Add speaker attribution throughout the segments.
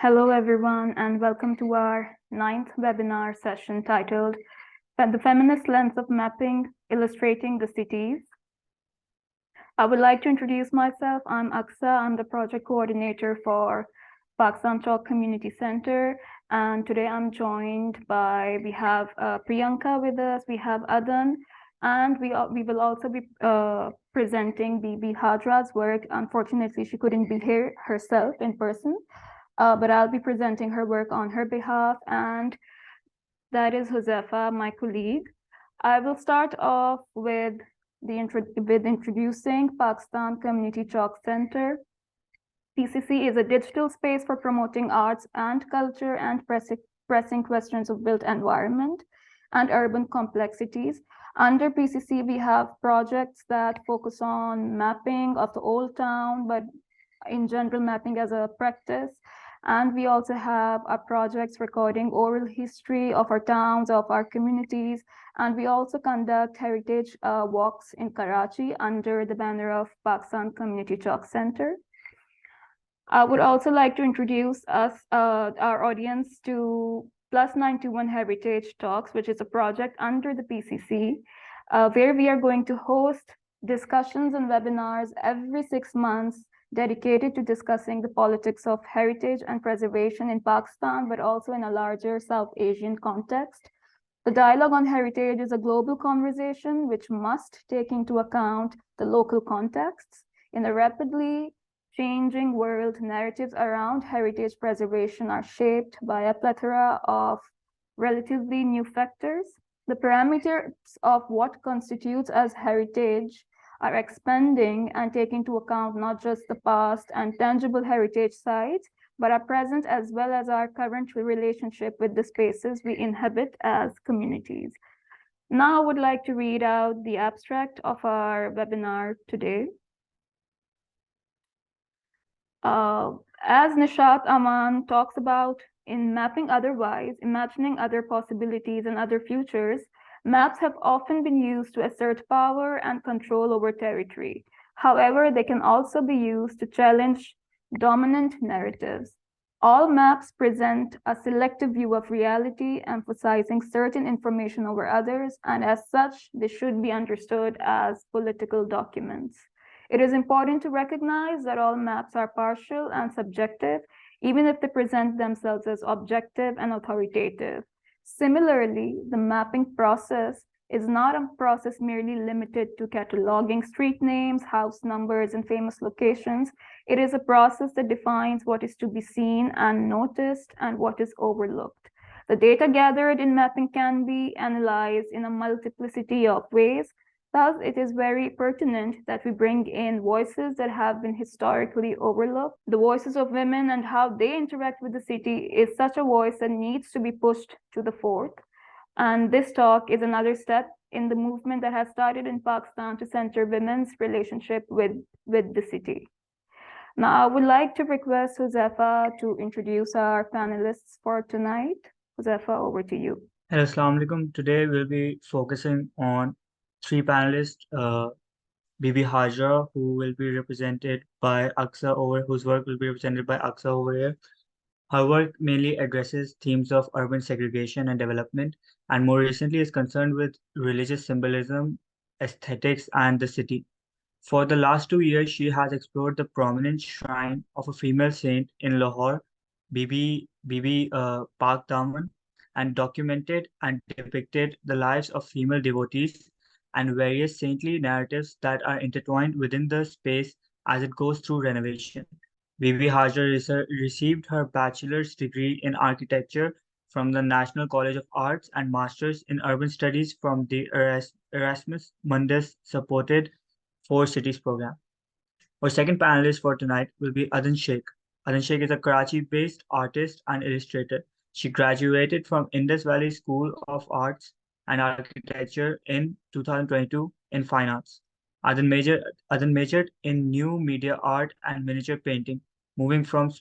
Speaker 1: Hello, everyone, and welcome to our 9th webinar session titled The Feminist Lens of Mapping, Illustrating the Cities. I would like to introduce myself. I'm Aksa. I'm the project coordinator for Pakistan Chalk Community Center. And today I'm joined by, we have Priyanka with us, we have Adan, and we will also be presenting Bibi Hadra's work. Unfortunately, she couldn't be here herself in person. But I'll be presenting her work on her behalf, and that is Josefa, my colleague. I will start off with introducing Pakistan Community Chalk Center. PCC is a digital space for promoting arts and culture and pressing questions of built environment and urban complexities. Under PCC, we have projects that focus on mapping of the old town, but in general mapping as a practice. And we also have our projects recording oral history of our towns, of our communities. And we also conduct heritage walks in Karachi under the banner of Pakistan Community Chalk Center. I would also like to introduce our audience to Plus 921 Heritage Talks, which is a project under the PCC, where we are going to host discussions and webinars every 6 months dedicated to discussing the politics of heritage and preservation in Pakistan, but also in a larger South Asian context. The dialogue on heritage is a global conversation which must take into account the local contexts. In a rapidly changing world, narratives around heritage preservation are shaped by a plethora of relatively new factors. The parameters of what constitutes as heritage are expanding and take into account not just the past and tangible heritage sites, but our present as well as our current relationship with the spaces we inhabit as communities. Now I would like to read out the abstract of our webinar today. As Nishat Awan talks about in Mapping Otherwise, Imagining Other Possibilities and Other Futures, maps have often been used to assert power and control over territory. However, they can also be used to challenge dominant narratives. All maps present a selective view of reality, emphasizing certain information over others, and as such, they should be understood as political documents. It is important to recognize that all maps are partial and subjective, even if they present themselves as objective and authoritative. Similarly, the mapping process is not a process merely limited to cataloging street names, house numbers, and famous locations. It is a process that defines what is to be seen and noticed and what is overlooked. The data gathered in mapping can be analyzed in a multiplicity of ways. Thus, it is very pertinent that we bring in voices that have been historically overlooked. The voices of women and how they interact with the city is such a voice that needs to be pushed to the fore. And this talk is another step in the movement that has started in Pakistan to center women's relationship with the city. Now, I would like to request Josefa to introduce our panelists for tonight. Josefa, over to you.
Speaker 2: Hello, Assalamu alaikum. Today we'll be focusing on three panelists, Bibi Hajra, who will be represented by Aksa over, whose work will be represented by Aksa over here. Her work mainly addresses themes of urban segregation and development, and more recently is concerned with religious symbolism, aesthetics, and the city. For the last 2 years, she has explored the prominent shrine of a female saint in Lahore, Bibi Pak Daman, and documented and depicted the lives of female devotees and various saintly narratives that are intertwined within the space as it goes through renovation. Bibi Hajar received her bachelor's degree in architecture from the National College of Arts and master's in urban studies from the Erasmus Mundus supported Four Cities program. Our second panelist for tonight will be Adan Sheikh. Adan Sheikh is a Karachi-based artist and illustrator. She graduated from Indus Valley School of Arts and Architecture in 2022 in Fine Arts. Adan majored in new media art and miniature painting. Moving from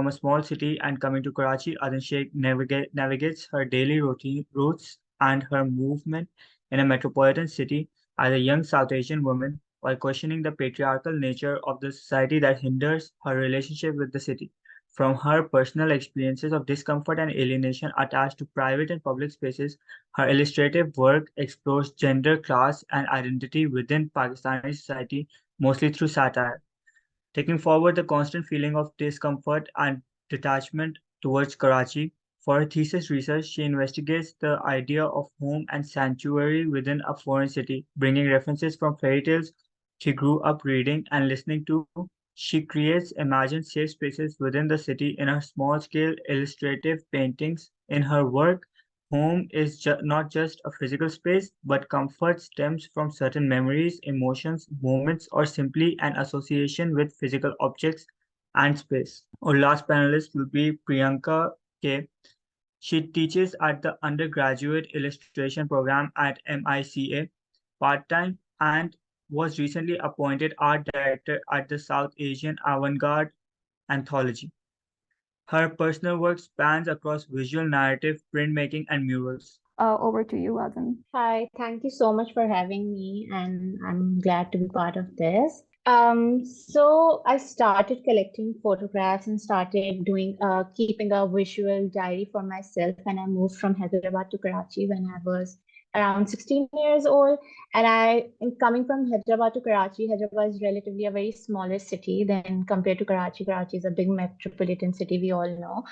Speaker 2: a small city and coming to Karachi, Adan Sheikh navigates her daily routes and her movement in a metropolitan city as a young South Asian woman while questioning the patriarchal nature of the society that hinders her relationship with the city. From her personal experiences of discomfort and alienation attached to private and public spaces, her illustrative work explores gender, class, and identity within Pakistani society, mostly through satire. Taking forward the constant feeling of discomfort and detachment towards Karachi, for her thesis research, she investigates the idea of home and sanctuary within a foreign city, bringing references from fairy tales she grew up reading and listening to. She creates imagined safe spaces within the city in her small-scale illustrative paintings. In her work, home is not just a physical space, but comfort stems from certain memories, emotions, moments, or simply an association with physical objects and space. Our last panelist will be Priyanka K. She teaches at the undergraduate illustration program at MICA part-time and was recently appointed art director at the South Asian Avant-Garde Anthology. Her personal work spans across visual narrative, printmaking, and murals.
Speaker 1: Over to you, Adan.
Speaker 3: Hi, thank you so much for having me, and I'm glad to be part of this. So I started collecting photographs and started doing keeping a visual diary for myself when I moved from Hyderabad to Karachi when I was around 16 years old. And coming from Hyderabad to Karachi, Hyderabad is relatively a very smaller city than compared to Karachi. Karachi is a big metropolitan city, we all know.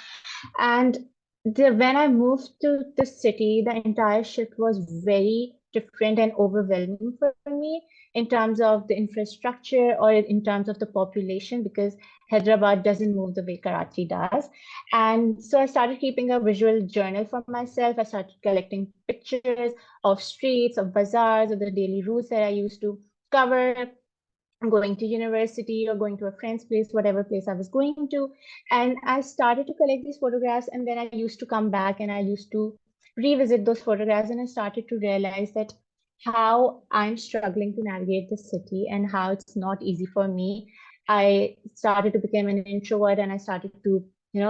Speaker 3: And when I moved to the city, the entire shift was very different and overwhelming for me in terms of the infrastructure or in terms of the population, because Hyderabad doesn't move the way Karachi does. And so I started keeping a visual journal for myself. I started collecting pictures of streets, of bazaars, of the daily routes that I used to cover, going to university or going to a friend's place, whatever place I was going to. And I started to collect these photographs, and then I used to come back and I used to revisit those photographs, and I started to realize that how I'm struggling to navigate the city and how it's not easy for me. I started to become an introvert, and I started to,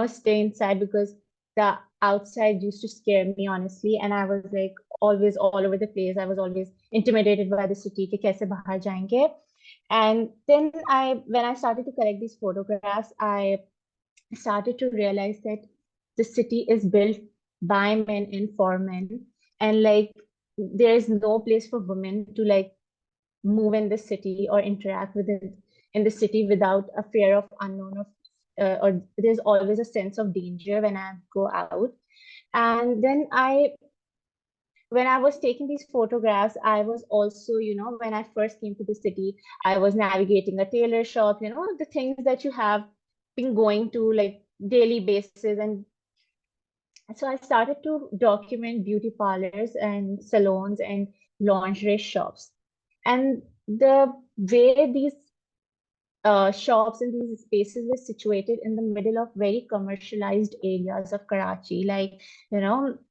Speaker 3: stay inside because the outside used to scare me, honestly. And I was like always all over the place. I was always intimidated by the city. Ke kaise bahar jayenge? And then when I started to collect these photographs, I started to realize that the city is built by men and for men. And like, there is no place for women to like move in the city or interact with it in the city without a fear of unknown or there's always a sense of danger when I go out. And then when I was taking these photographs, I was also, when I first came to the city, I was navigating a tailor shop, the things that you have been going to like daily basis. And so I started to document beauty parlors and salons and lingerie shops. And the way these shops and these spaces were situated in the middle of very commercialized areas of Karachi. Like,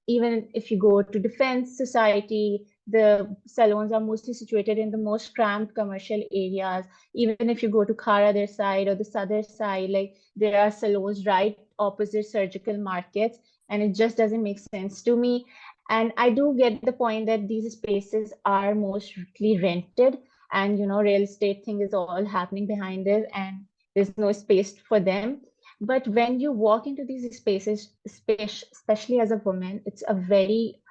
Speaker 3: even if you go to Defense Society, the salons are mostly situated in the most cramped commercial areas. Even if you go to Khara, their side, or the southern side, like there are salons right opposite surgical markets, and it just doesn't make sense to me. And I do get the point that these spaces are mostly rented, and real estate thing is all happening behind it, and there's no space for them. But when you walk into these spaces, especially as a woman, it's a very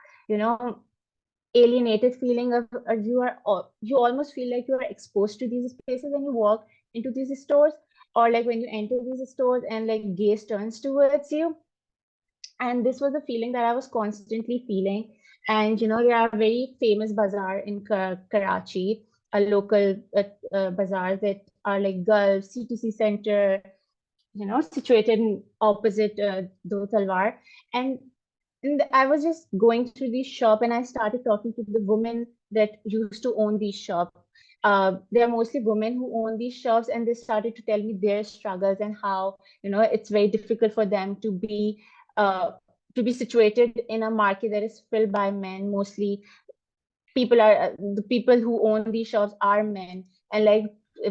Speaker 3: alienated feeling of you almost feel like you are exposed to these spaces when you walk into these stores, or like when you enter these stores and like gaze turns towards you. And this was a feeling that I was constantly feeling. And there are very famous bazaar in Karachi, a local bazaar that are like Gulf, CTC Center, situated in opposite Do Talwar. And I was just going through this shop, and I started talking to the women that used to own these shops. They are mostly women who own these shops, and they started to tell me their struggles and how it's very difficult for them uh, to be situated in a market that is filled by men. Mostly, the people who own these shops are men, and like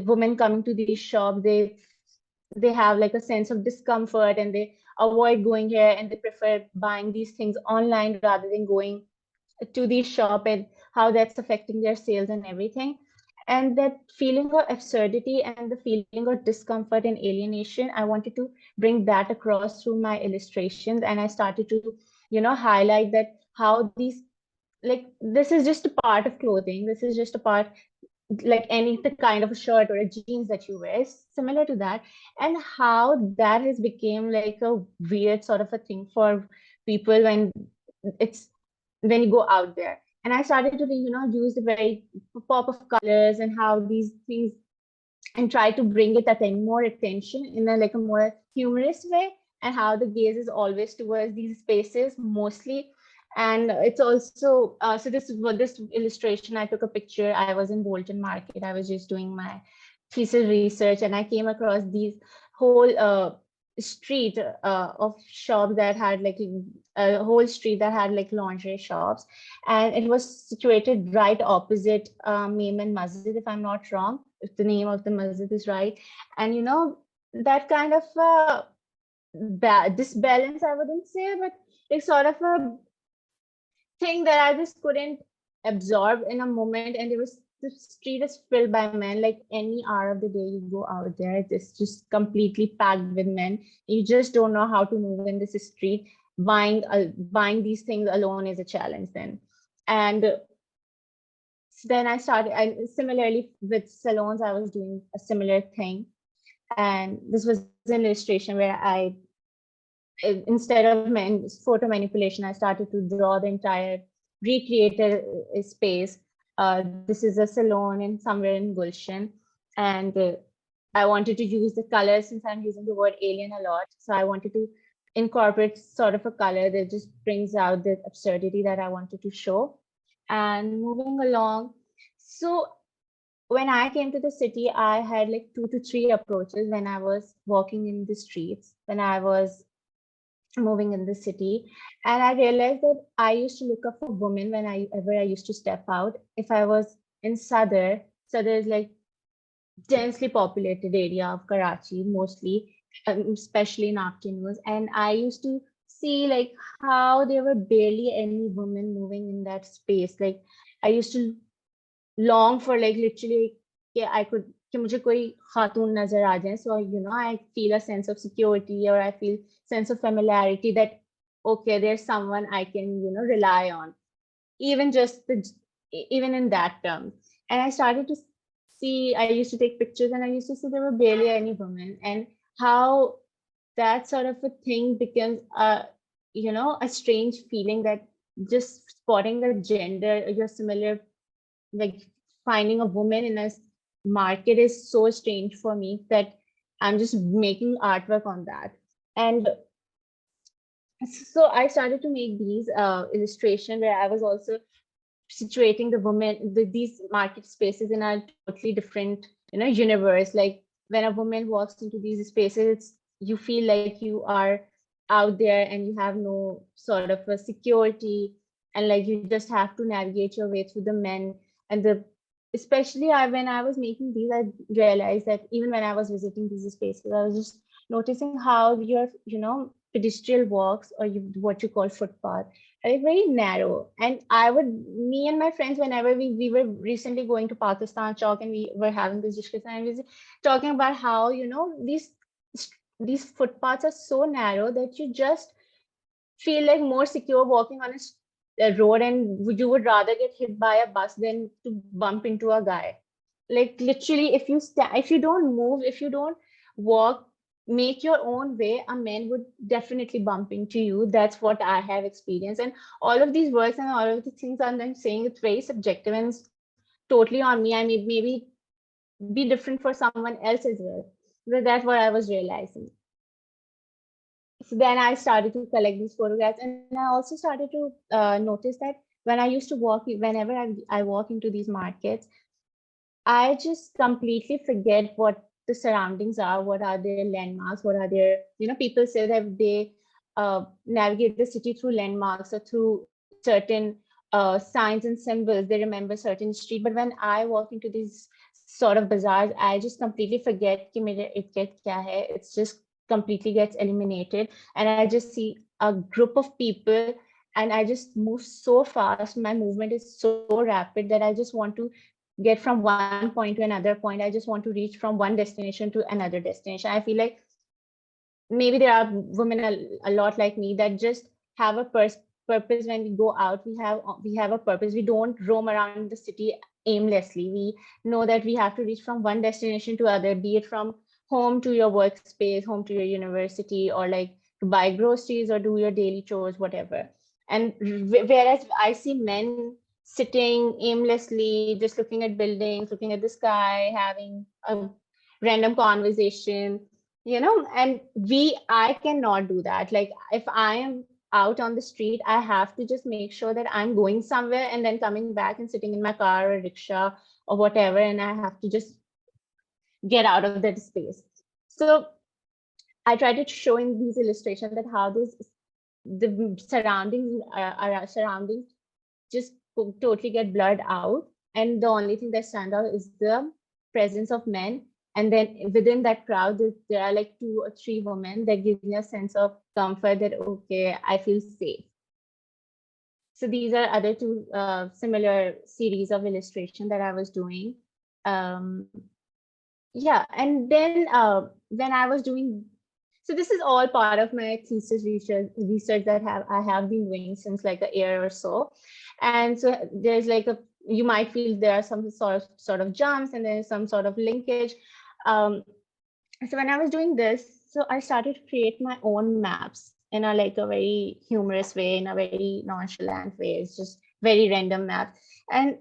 Speaker 3: women coming to these shops, they have like a sense of discomfort, and they avoid going here, and they prefer buying these things online rather than going to the shop, and how that's affecting their sales and everything. And that feeling of absurdity and the feeling of discomfort and alienation, I wanted to bring that across through my illustrations. And I started to, highlight that how these, like, this is just a part of clothing. This is just a part, like any the kind of a shirt or a jeans that you wear is similar to that, and how that has become like a weird sort of a thing for people it's when you go out there. And I started to, use the very pop of colors and how these things, and try to bring it at more attention in a like a more humorous way, and how the gaze is always towards these spaces mostly. And it's also so this illustration, I took a picture. I was in Bolton Market. I was just doing my thesis research, and I came across these whole street of shops that had like a whole street that had like lingerie shops, and it was situated right opposite Maiman Masjid, if I'm not wrong, if the name of the masjid is right. And that kind of disbalance, I wouldn't say, but it's sort of a thing that I just couldn't absorb in a moment. And the street is filled by men. Like any hour of the day you go out there, it's just completely packed with men. You just don't know how to move in this street. Buying these things alone is a challenge then. And then I started, and similarly with salons, I was doing a similar thing. And this was an illustration where instead of photo manipulation, I started to draw the entire, recreate a space. This is a salon in somewhere in Gulshan. And I wanted to use the color, since I'm using the word alien a lot. So I wanted to incorporate sort of a color that just brings out the absurdity that I wanted to show. And moving along, so when I came to the city, I had like 2 to 3 approaches when I was walking in the streets, when I was moving in the city. And I realized that I used to look up for women whenever I used to step out. If I was in Sadr is like densely populated area of Karachi, mostly, especially in afternoons. And I used to see like how there were barely any women moving in that space. Like I used to long for like literally, yeah, I could कि मुझे कोई खातून नजर आ जाए. So I feel a sense of security, or I feel sense of familiarity that okay, there's someone I can rely on, even even in that term. And I started to see, I used to take pictures, and I used to see there were barely any women, and how that sort of a thing becomes a strange feeling, that just spotting a gender, your similar, like finding a woman in a market is so strange for me that I'm just making artwork on that. And so I started to make these illustration where I was also situating the women, these market spaces in a totally different universe. Like when a woman walks into these spaces, you feel like you are out there and you have no sort of a security, and like you just have to navigate your way through the men. And especially when I was making these, I realized that even when I was visiting these spaces, I was just noticing how your pedestrian walks, or what you call footpath, are very narrow. And me and my friends, whenever we were recently going to Pakistan Chowk, and we were having this discussion, and we were talking about how these footpaths are so narrow that you just feel like more secure walking on a road, and you would rather get hit by a bus than to bump into a guy. Like literally, if you don't move, if you don't walk, make your own way, a man would definitely bump into you. That's what I have experienced. And all of these words and all of the things I'm saying, it's very subjective, and it's totally on me. I may maybe be different for someone else as well. But that's what I was realizing. So then I started to collect these photographs, and I also started to notice that when I used to whenever I walk into these markets, I just completely forget what the surroundings are, what are their landmarks, what are their, people say that they navigate the city through landmarks or through certain signs and symbols. They remember certain street. But when I walk into these sort of bazaars, I just completely forget ki mere etiquette kya hai. It's just completely gets eliminated. And I just see a group of people, and I just move so fast. My movement is so rapid that I just want to get from one point to another point. I just want to reach from one destination to another destination. I feel like maybe there are women a lot like me that just have a purpose. When we go out, we have a purpose. We don't roam around the city aimlessly. We know that we have to reach from one destination to other, be it from home to your workspace, home to your university, or like to buy groceries or do your daily chores, whatever. And whereas I see men sitting aimlessly, just looking at buildings, looking at the sky, having a random conversation, and I cannot do that. Like, if I am out on the street, I have to just make sure that I'm going somewhere and then coming back and sitting in my car or rickshaw or whatever, and I have to just get out of that space. So I try to show in these illustrations that how the surroundings just totally get blurred out, and the only thing that stands out is the presence of men. And then within that crowd, there are like 2 or 3 women that gives me a sense of comfort that, okay, I feel safe. So these are other 2 similar series of illustration that I was doing. Yeah, and then when I was doing, so this is all part of my thesis research that I have been doing since like a year or so. And so there's like you might feel there are some sort of jumps and there's some sort of linkage. So when I was doing this, so I started to create my own maps in a like a very humorous way, in a very nonchalant way. It's just very random maps. And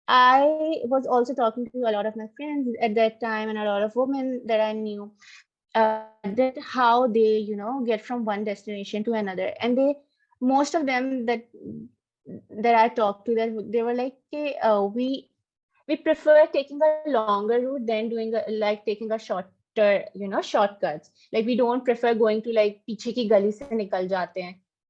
Speaker 3: I was also talking to a lot of my friends at that time and a lot of women that I knew, that how they, get from one destination to another. And most of them that I talked to, that they were like, okay, we prefer taking a longer route than taking a shorter, shortcuts. Like, we don't prefer going to like piche ki gali se nikal jate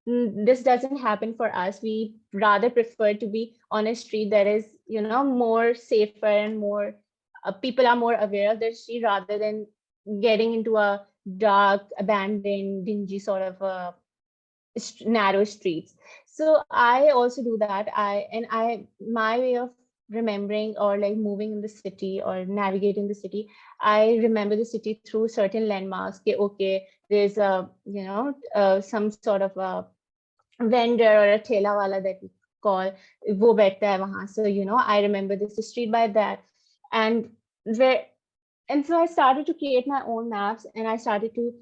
Speaker 3: hain. This doesn't happen for us. We rather prefer to be on a street that is, more safer and more people are more aware of their street, rather than getting into a dark, abandoned, dingy sort of narrow streets. So I also do that. My way of remembering or like moving in the city or navigating the city, I remember the city through certain landmarks. Okay, there's some sort of a vendor or a thela wala that we call, wo baithta hai wahan. So I remember this street by that. And where and so I started to create my own maps, and I started to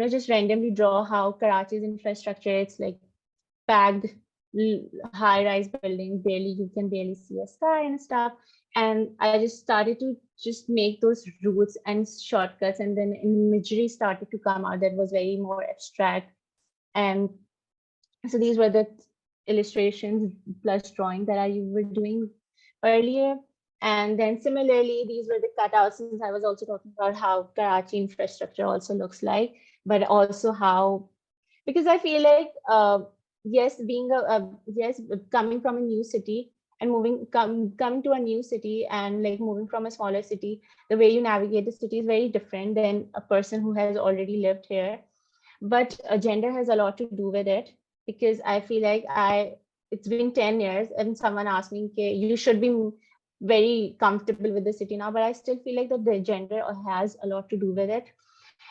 Speaker 3: just randomly draw how Karachi's infrastructure, it's like packed high-rise buildings, you can barely see a sky and stuff. And I just started to just make those routes and shortcuts, and then imagery started to come out that was very more abstract. And so these were the illustrations plus drawing that I were doing earlier. And then similarly, these were the cutouts, since I was also talking about how Karachi infrastructure also looks like, but also how, because I feel like, yes, coming from a new city and coming to a new city and like moving from a smaller city, the way you navigate the city is very different than a person who has already lived here. But gender has a lot to do with it, because I feel like it's been 10 years and someone asked me, okay, you should be very comfortable with the city now, but I still feel like that the gender has a lot to do with it.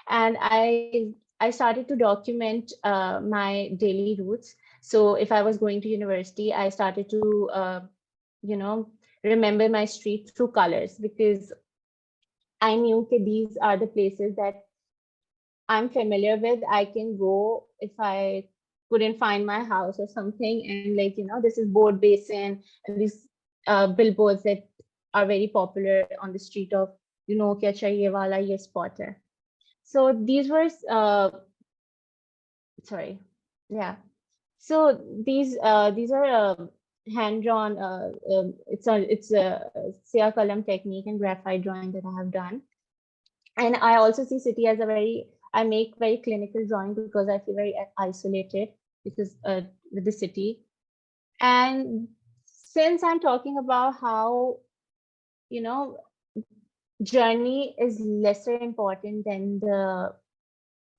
Speaker 3: And I started to document my daily routes. So if I was going to university, I started to remember my street through colors, because I knew that these are the places that I'm familiar with. I can go if I couldn't find my house or something, and like this is Board Basin, and these billboards that are very popular on the street of kya chahiye wala ye spot hai. So these were sorry, yeah. So these are hand drawn. It's a Sia Kalam technique and graphite drawing that I have done. And I also see city as I make very clinical drawing, because I feel very isolated because with the city. And since I'm talking about how journey is lesser important than the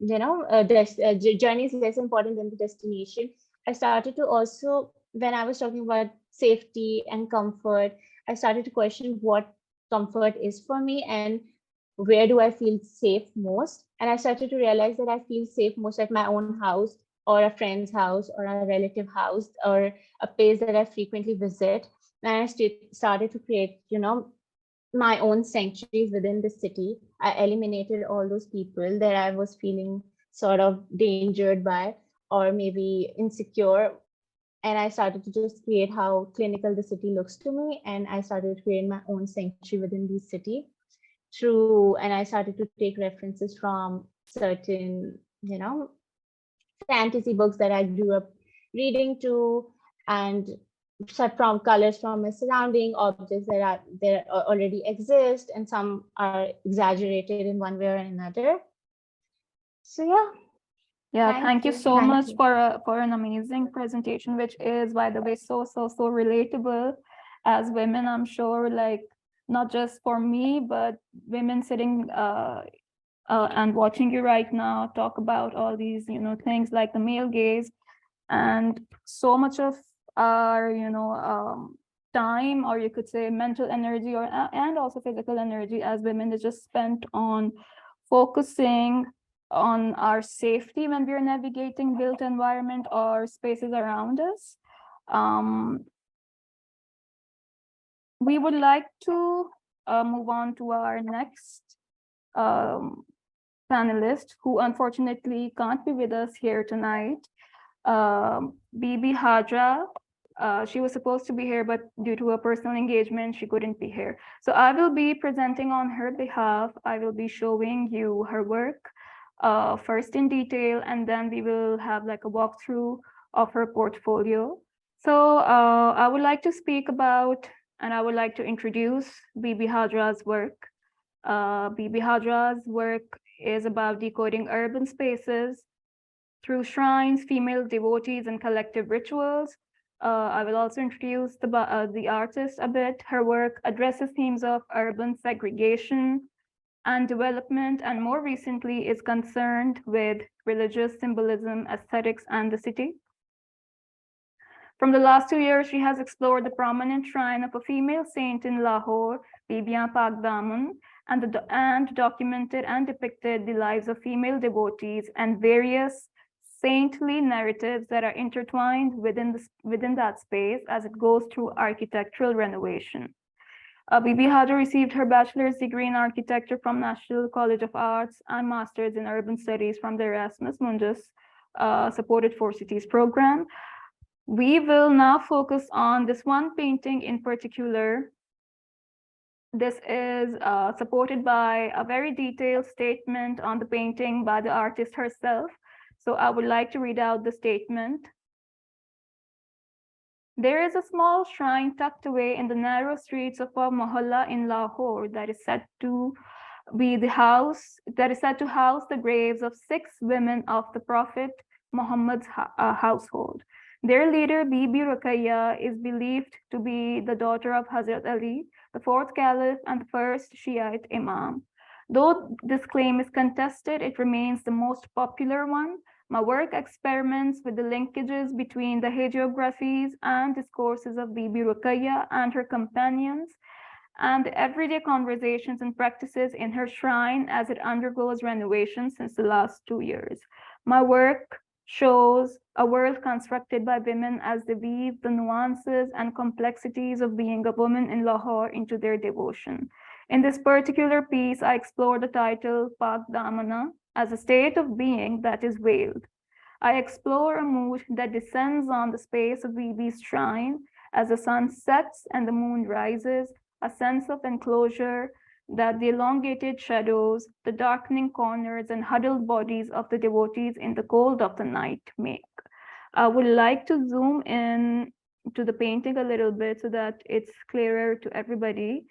Speaker 3: journey is less important than the destination, I started to also, when I was talking about safety and comfort, I started to question what comfort is for me and where do I feel safe most. And I started to realize that I feel safe most at my own house or a friend's house or a relative house or a place that I frequently visit. And I started to create, my own sanctuaries within the city. I eliminated all those people that I was feeling sort of endangered by or maybe insecure. And I started to just create how clinical the city looks to me. And I started to create my own sanctuary within the city and I started to take references from certain, fantasy books that I grew up reading to, and from colors from my surrounding objects that already exist, and some are exaggerated in one way or another. So
Speaker 1: Yeah, thank you so
Speaker 3: Thank
Speaker 1: much
Speaker 3: you.
Speaker 1: for an amazing presentation, which is, by the way, so relatable as women. I'm sure, like, not just for me, but women sitting and watching you right now talk about all these, things like the male gaze, and so much of our, time, or you could say mental energy, or and also physical energy as women, is just spent on focusing on our safety when we're navigating built environment or spaces around us. We would like to move on to our next panelist, who unfortunately can't be with us here tonight. Bibi Hajra. She was supposed to be here, but due to a personal engagement, she couldn't be here. So I will be presenting on her behalf. I will be showing you her work first in detail, and then we will have like a walkthrough of her portfolio. So I would like to speak about, and I would like to introduce Bibi Hajra's work. Bibi Hajra's work is about decoding urban spaces through shrines, female devotees, and collective rituals. I will also introduce the artist a bit. Her work addresses themes of urban segregation and development, and more recently is concerned with religious symbolism, aesthetics, and the city. From the last 2 years, she has explored the prominent shrine of a female saint in Lahore, Bibiyan Pak Daman, and documented and depicted the lives of female devotees and various saintly narratives that are intertwined within that space as it goes through architectural renovation. Bibi Hajra received her bachelor's degree in architecture from National College of Arts and master's in urban studies from the Erasmus Mundus supported 4 cities program. We will now focus on this one painting in particular. This is supported by a very detailed statement on the painting by the artist herself. So I would like to read out the statement. There is a small shrine tucked away in the narrow streets of a mohalla in Lahore that is said to house the graves of 6 women of the Prophet Muhammad's household. Their leader, Bibi Ruqayya, is believed to be the daughter of Hazrat Ali, the 4th Caliph and the first Shiite Imam. Though this claim is contested, it remains the most popular one. My work experiments with the linkages between the hagiographies and discourses of Bibi Ruqayya and her companions, and the everyday conversations and practices in her shrine as it undergoes renovation since the last 2 years. My work shows a world constructed by women as they weave the nuances and complexities of being a woman in Lahore into their devotion. In this particular piece, I explore the title Pak Damana as a state of being that is veiled. I explore a mood that descends on the space of Bibi's shrine as the sun sets and the moon rises, a sense of enclosure that the elongated shadows, the darkening corners, and huddled bodies of the devotees in the cold of the night make. I would like to zoom in to the painting a little bit so that it's clearer to everybody.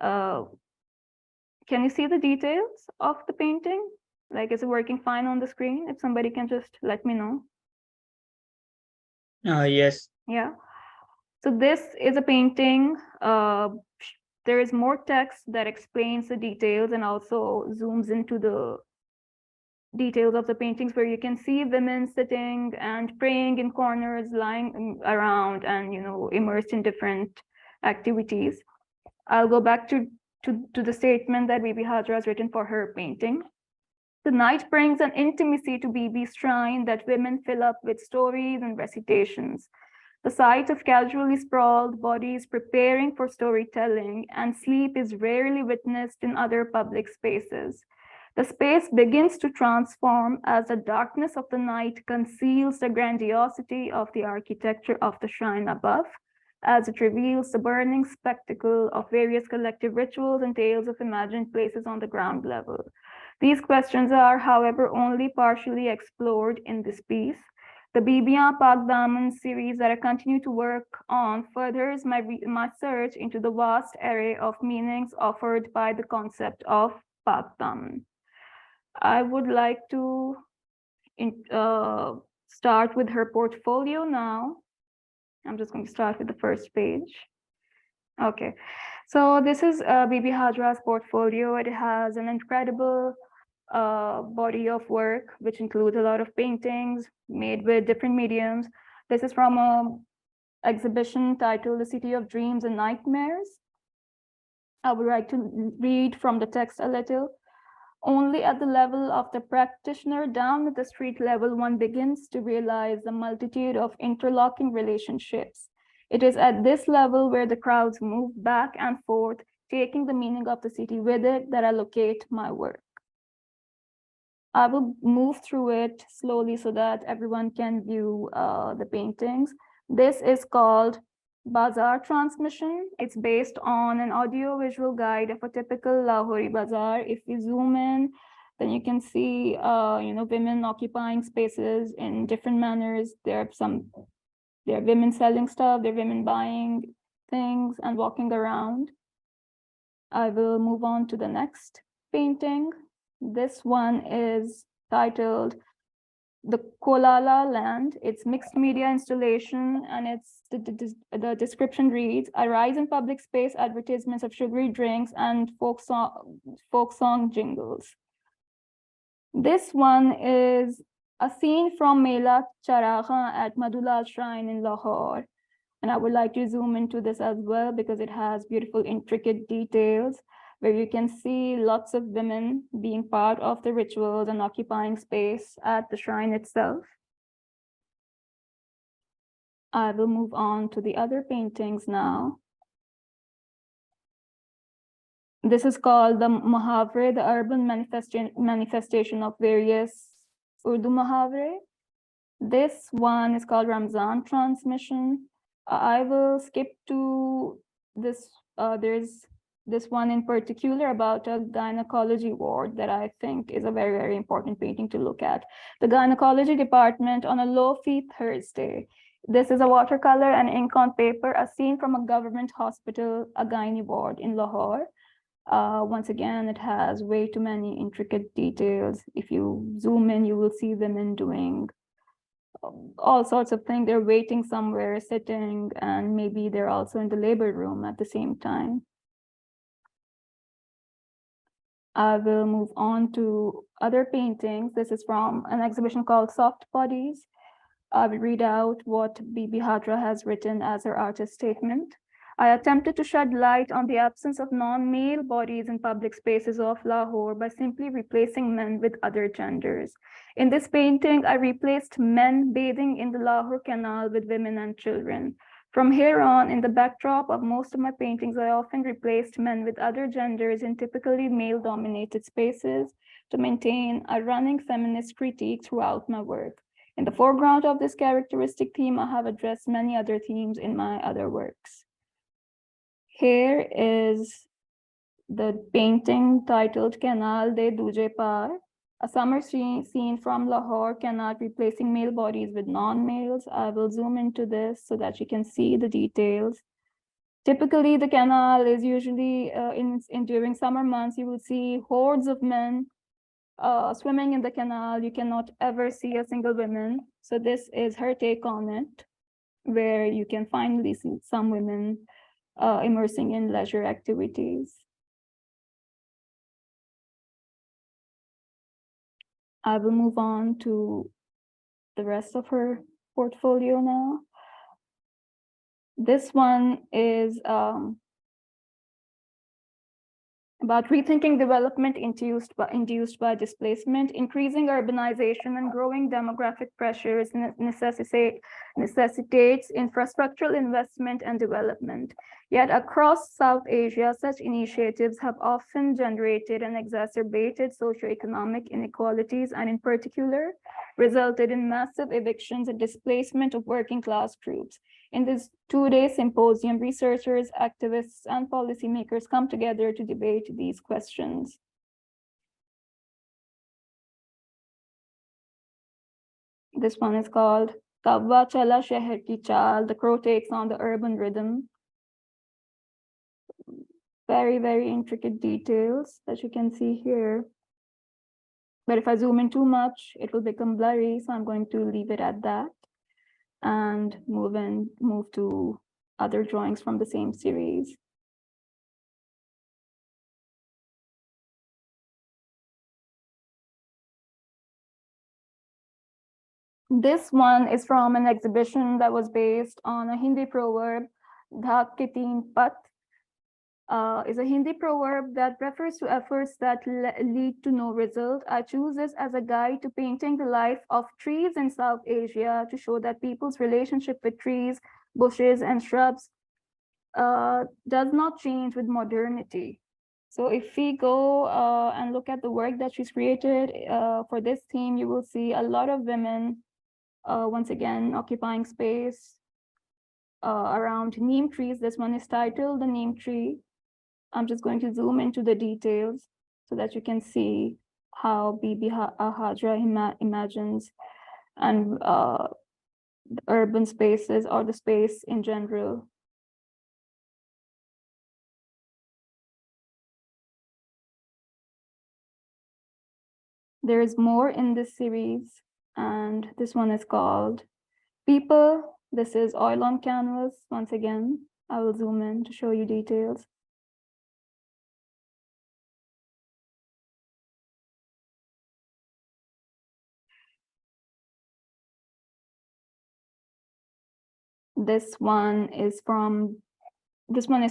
Speaker 1: Can you see the details of the painting? Like, is it working fine on the screen? If somebody can just let me know.
Speaker 2: Yes.
Speaker 1: Yeah. So this is a painting. There is more text that explains the details and also zooms into the details of the paintings, where you can see women sitting and praying in corners, lying around, and immersed in different activities. I'll go back to the statement that Bibi Hajra has written for her painting. The night brings an intimacy to Bibi's shrine that women fill up with stories and recitations. The sight of casually sprawled bodies preparing for storytelling and sleep is rarely witnessed in other public spaces. The space begins to transform as the darkness of the night conceals the grandiosity of the architecture of the shrine above, as it reveals the burning spectacle of various collective rituals and tales of imagined places on the ground level. These questions are, however, only partially explored in this piece. The Bibiyan Pak Daman series that I continue to work on furthers my search into the vast array of meanings offered by the concept of Pak Daman. I would like to start with her portfolio now. I'm just going to start with the first page. Okay, so this is Bibi Hajra's portfolio. It has an incredible body of work, which includes a lot of paintings made with different mediums. This is from an exhibition titled The City of Dreams and Nightmares. I would like to read from the text a little. Only at the level of the practitioner, down at the street level, one begins to realize the multitude of interlocking relationships. It is at this level where the crowds move back and forth, taking the meaning of the city with it, that I locate my work. I will move through it slowly so that everyone can view the paintings. This is called Bazaar Transmission. It's based on an audio-visual guide of a typical Lahori bazaar. If you zoom in, then you can see, women occupying spaces in different manners. There are women selling stuff, there are women buying things and walking around. I will move on to the next painting. This one is titled The Kolala Land. It's mixed media installation, and it's the description reads: I rise in public space advertisements of sugary drinks and folk song jingles. This one is a scene from Mela Charagha at Madhulal Shrine in Lahore. And I would like to zoom into this as well because it has beautiful, intricate details where you can see lots of women being part of the rituals and occupying space at the shrine itself. I will move on to the other paintings now. This is called the Muhavre, the urban manifestation of various Urdu Muhavre. This one is called Ramzan Transmission. I will skip to this. There's this one in particular about a gynecology ward that I think is a very, very important painting to look at. The gynecology department on a low-fee Thursday. This is a watercolor and ink on paper, a scene from a government hospital, a gynae ward in Lahore. Once again, it has way too many intricate details. If you zoom in, you will see women doing all sorts of things. They're waiting somewhere, sitting, and maybe they're also in the labor room at the same time. I will move on to other paintings. This is from an exhibition called Soft Bodies. I will read out what Bibi Hajra has written as her artist statement. I attempted to shed light on the absence of non-male bodies in public spaces of Lahore by simply replacing men with other genders. In this painting, I replaced men bathing in the Lahore Canal with women and children. From here on, in the backdrop of most of my paintings, I often replaced men with other genders in typically male-dominated spaces to maintain a running feminist critique throughout my work. In the foreground of this characteristic theme, I have addressed many other themes in my other works. Here is the painting titled Canal de Duje Par, a summer scene from Lahore Canal replacing male bodies with non-males. I will zoom into this so that you can see the details. Typically, the canal is usually during summer months, you will see hordes of men swimming in the canal. You cannot ever see a single woman. So this is her take on it, where you can finally see some women immersing in leisure activities. I will move on to the rest of her portfolio now. This one is about rethinking development induced by displacement, increasing urbanization and growing demographic pressures necessitates infrastructural investment and development. Yet across South Asia, such initiatives have often generated and exacerbated socioeconomic inequalities and in particular resulted in massive evictions and displacement of working class groups. In this two-day symposium, researchers, activists, and policymakers come together to debate these questions. This one is called Kavva Chala Sheher Ki Chal, the crow takes on the urban rhythm. Very, very intricate details that you can see here. But if I zoom in too much, it will become blurry, so I'm going to leave it at that and move to other drawings from the same series. This one is from an exhibition that was based on a Hindi proverb, Dhak ke teen pat. Is a Hindi proverb that refers to efforts that lead to no result. I choose this as a guide to painting the life of trees in South Asia to show that people's relationship with trees, bushes, and shrubs does not change with modernity. So if we go and look at the work that she's created for this theme, you will see a lot of women, once again, occupying space around neem trees. This one is titled The Neem Tree. I'm just going to zoom into the details so that you can see how Bibi Hajra imagines and the urban spaces or the space in general. There is more in this series, and this one is called People. This is oil on canvas. Once again, I will zoom in to show you details. This one is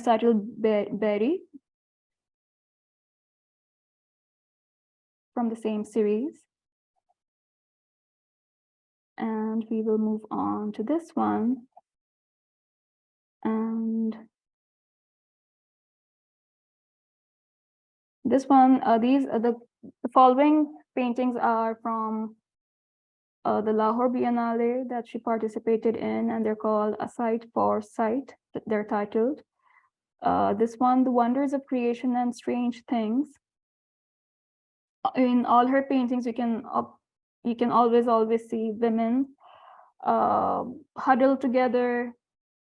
Speaker 1: titled Berry, from the same series. And we will move on to this one. And this one, the following paintings are from the Lahore Biennale that she participated in, and they're called A Sight for Sight, they're titled. This one, The Wonders of Creation and Strange Things. In all her paintings, you can always see women huddled together,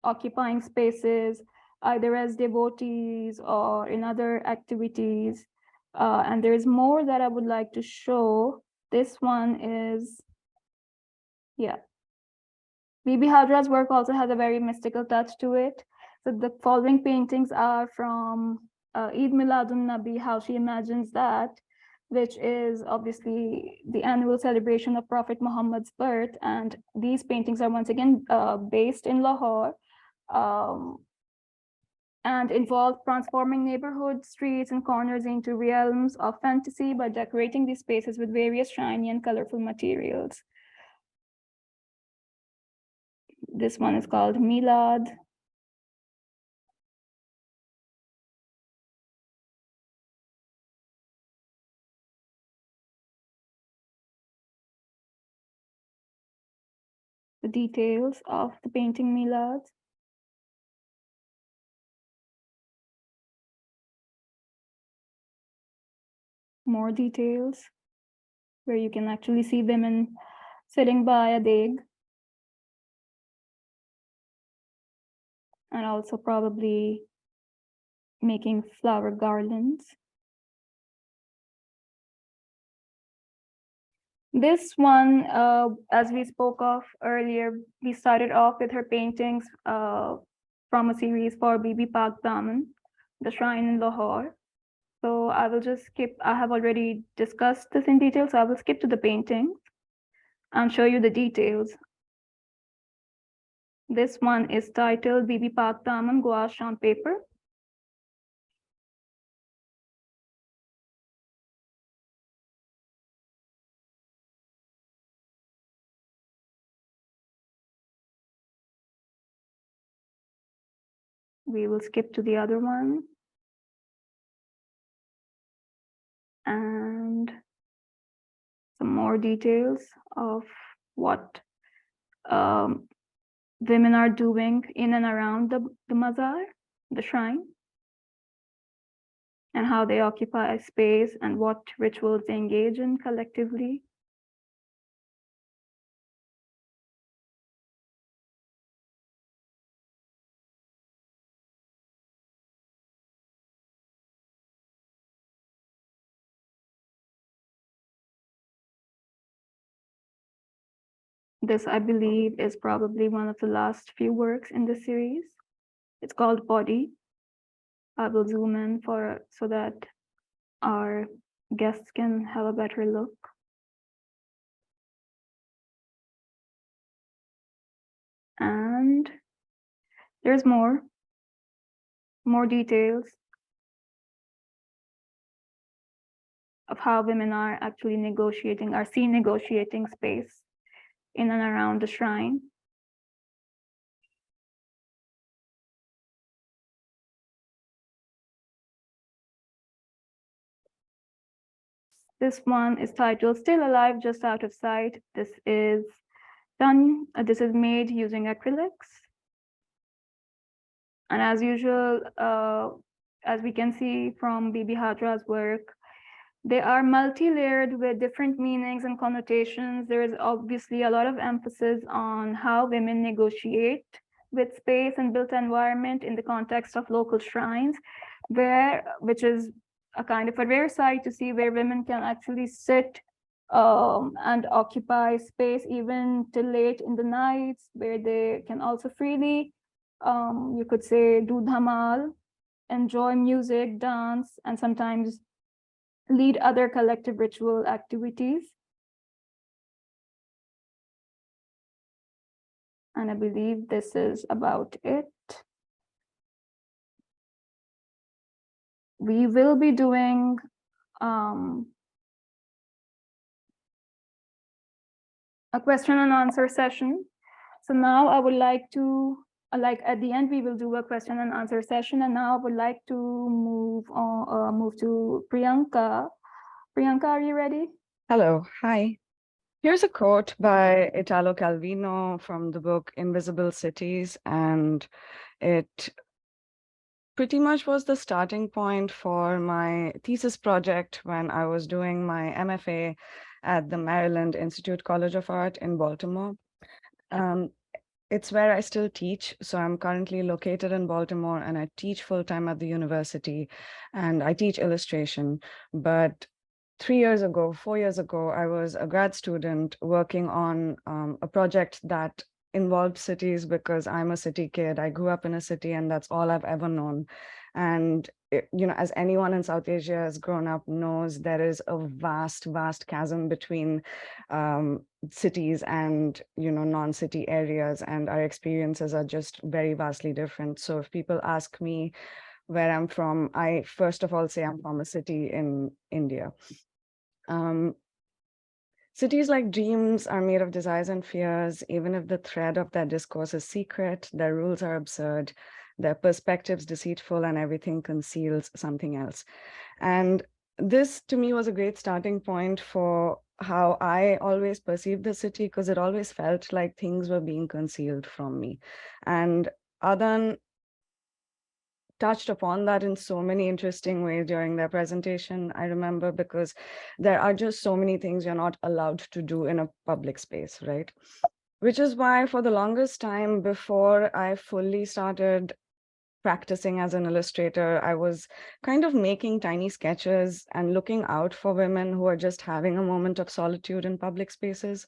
Speaker 1: occupying spaces, either as devotees or in other activities. And there's more that I would like to show. This one is, yeah. Bibi Hadra's work also has a very mystical touch to it. So the following paintings are from Eid Miladun Nabi, how she imagines that, which is obviously the annual celebration of Prophet Muhammad's birth. And these paintings are once again based in Lahore and involve transforming neighborhood streets and corners into realms of fantasy by decorating these spaces with various shiny and colorful materials. This one is called Milad. The details of the painting Milad. More details where you can actually see women sitting by a deg. And also probably making flower garlands. This one, as we spoke of earlier, we started off with her paintings from a series for Bibi Pak Daman, the shrine in Lahore. So I will just skip, I have already discussed this in detail, so I will skip to the paintings and show you the details. This one is titled Bibi Pak Daman, gouache on paper. We will skip to the other one. And some more details of what women are doing in and around the mazar, the shrine, and how they occupy space and what rituals they engage in collectively. This, I believe, is probably one of the last few works in the series. It's called Body. I will zoom in so that our guests can have a better look. And there's more details of how women are actually seen negotiating space in and around the shrine. This one is titled Still Alive, Just Out of Sight. This is made using acrylics. And as usual, as we can see from Bibi Hadra's work, they are multi-layered with different meanings and connotations. There is obviously a lot of emphasis on how women negotiate with space and built environment in the context of local shrines, which is a kind of a rare sight to see, where women can actually sit and occupy space even till late in the nights, where they can also freely, you could say, do dhamal, enjoy music, dance, and sometimes lead other collective ritual activities. And I believe this is about it. We will be doing a question and answer session. So now I would like to, at the end, we will do a question and answer session. And now I would like to move to Priyanka. Priyanka, are you ready?
Speaker 4: Hello, hi. Here's a quote by Italo Calvino from the book Invisible Cities, and it pretty much was the starting point for my thesis project when I was doing my MFA at the Maryland Institute College of Art in Baltimore. It's where I still teach. So I'm currently located in Baltimore and I teach full-time at the university and I teach illustration. But 4 years ago, I was a grad student working on a project that involved cities because I'm a city kid. I grew up in a city and that's all I've ever known. And, as anyone in South Asia has grown up knows, there is a vast, vast chasm between cities and, non-city areas. And our experiences are just very vastly different. So if people ask me where I'm from, I first of all say I'm from a city in India. Cities like dreams are made of desires and fears. Even if the thread of their discourse is secret, their rules are absurd, their perspectives deceitful, and everything conceals something else. And this, to me, was a great starting point for how I always perceived the city, because it always felt like things were being concealed from me. And Adan touched upon that in so many interesting ways during their presentation, I remember, because there are just so many things you're not allowed to do in a public space, right? Which is why for the longest time before I fully started practicing as an illustrator, I was kind of making tiny sketches and looking out for women who are just having a moment of solitude in public spaces,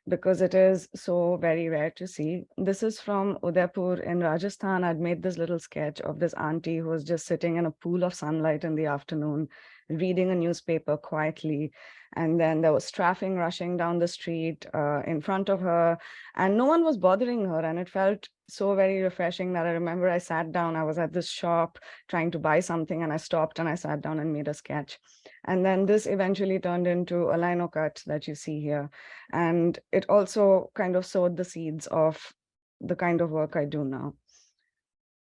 Speaker 4: because it is so very rare to see. This is from Udaipur in Rajasthan. I'd made this little sketch of this auntie who was just sitting in a pool of sunlight in the afternoon, reading a newspaper quietly. And then there was traffic rushing down the street in front of her, and no one was bothering her. And it felt so very refreshing that I remember I sat down, I was at this shop trying to buy something, and I stopped and I sat down and made a sketch. And then this eventually turned into a lino cut that you see here. And it also kind of sowed the seeds of the kind of work I do now.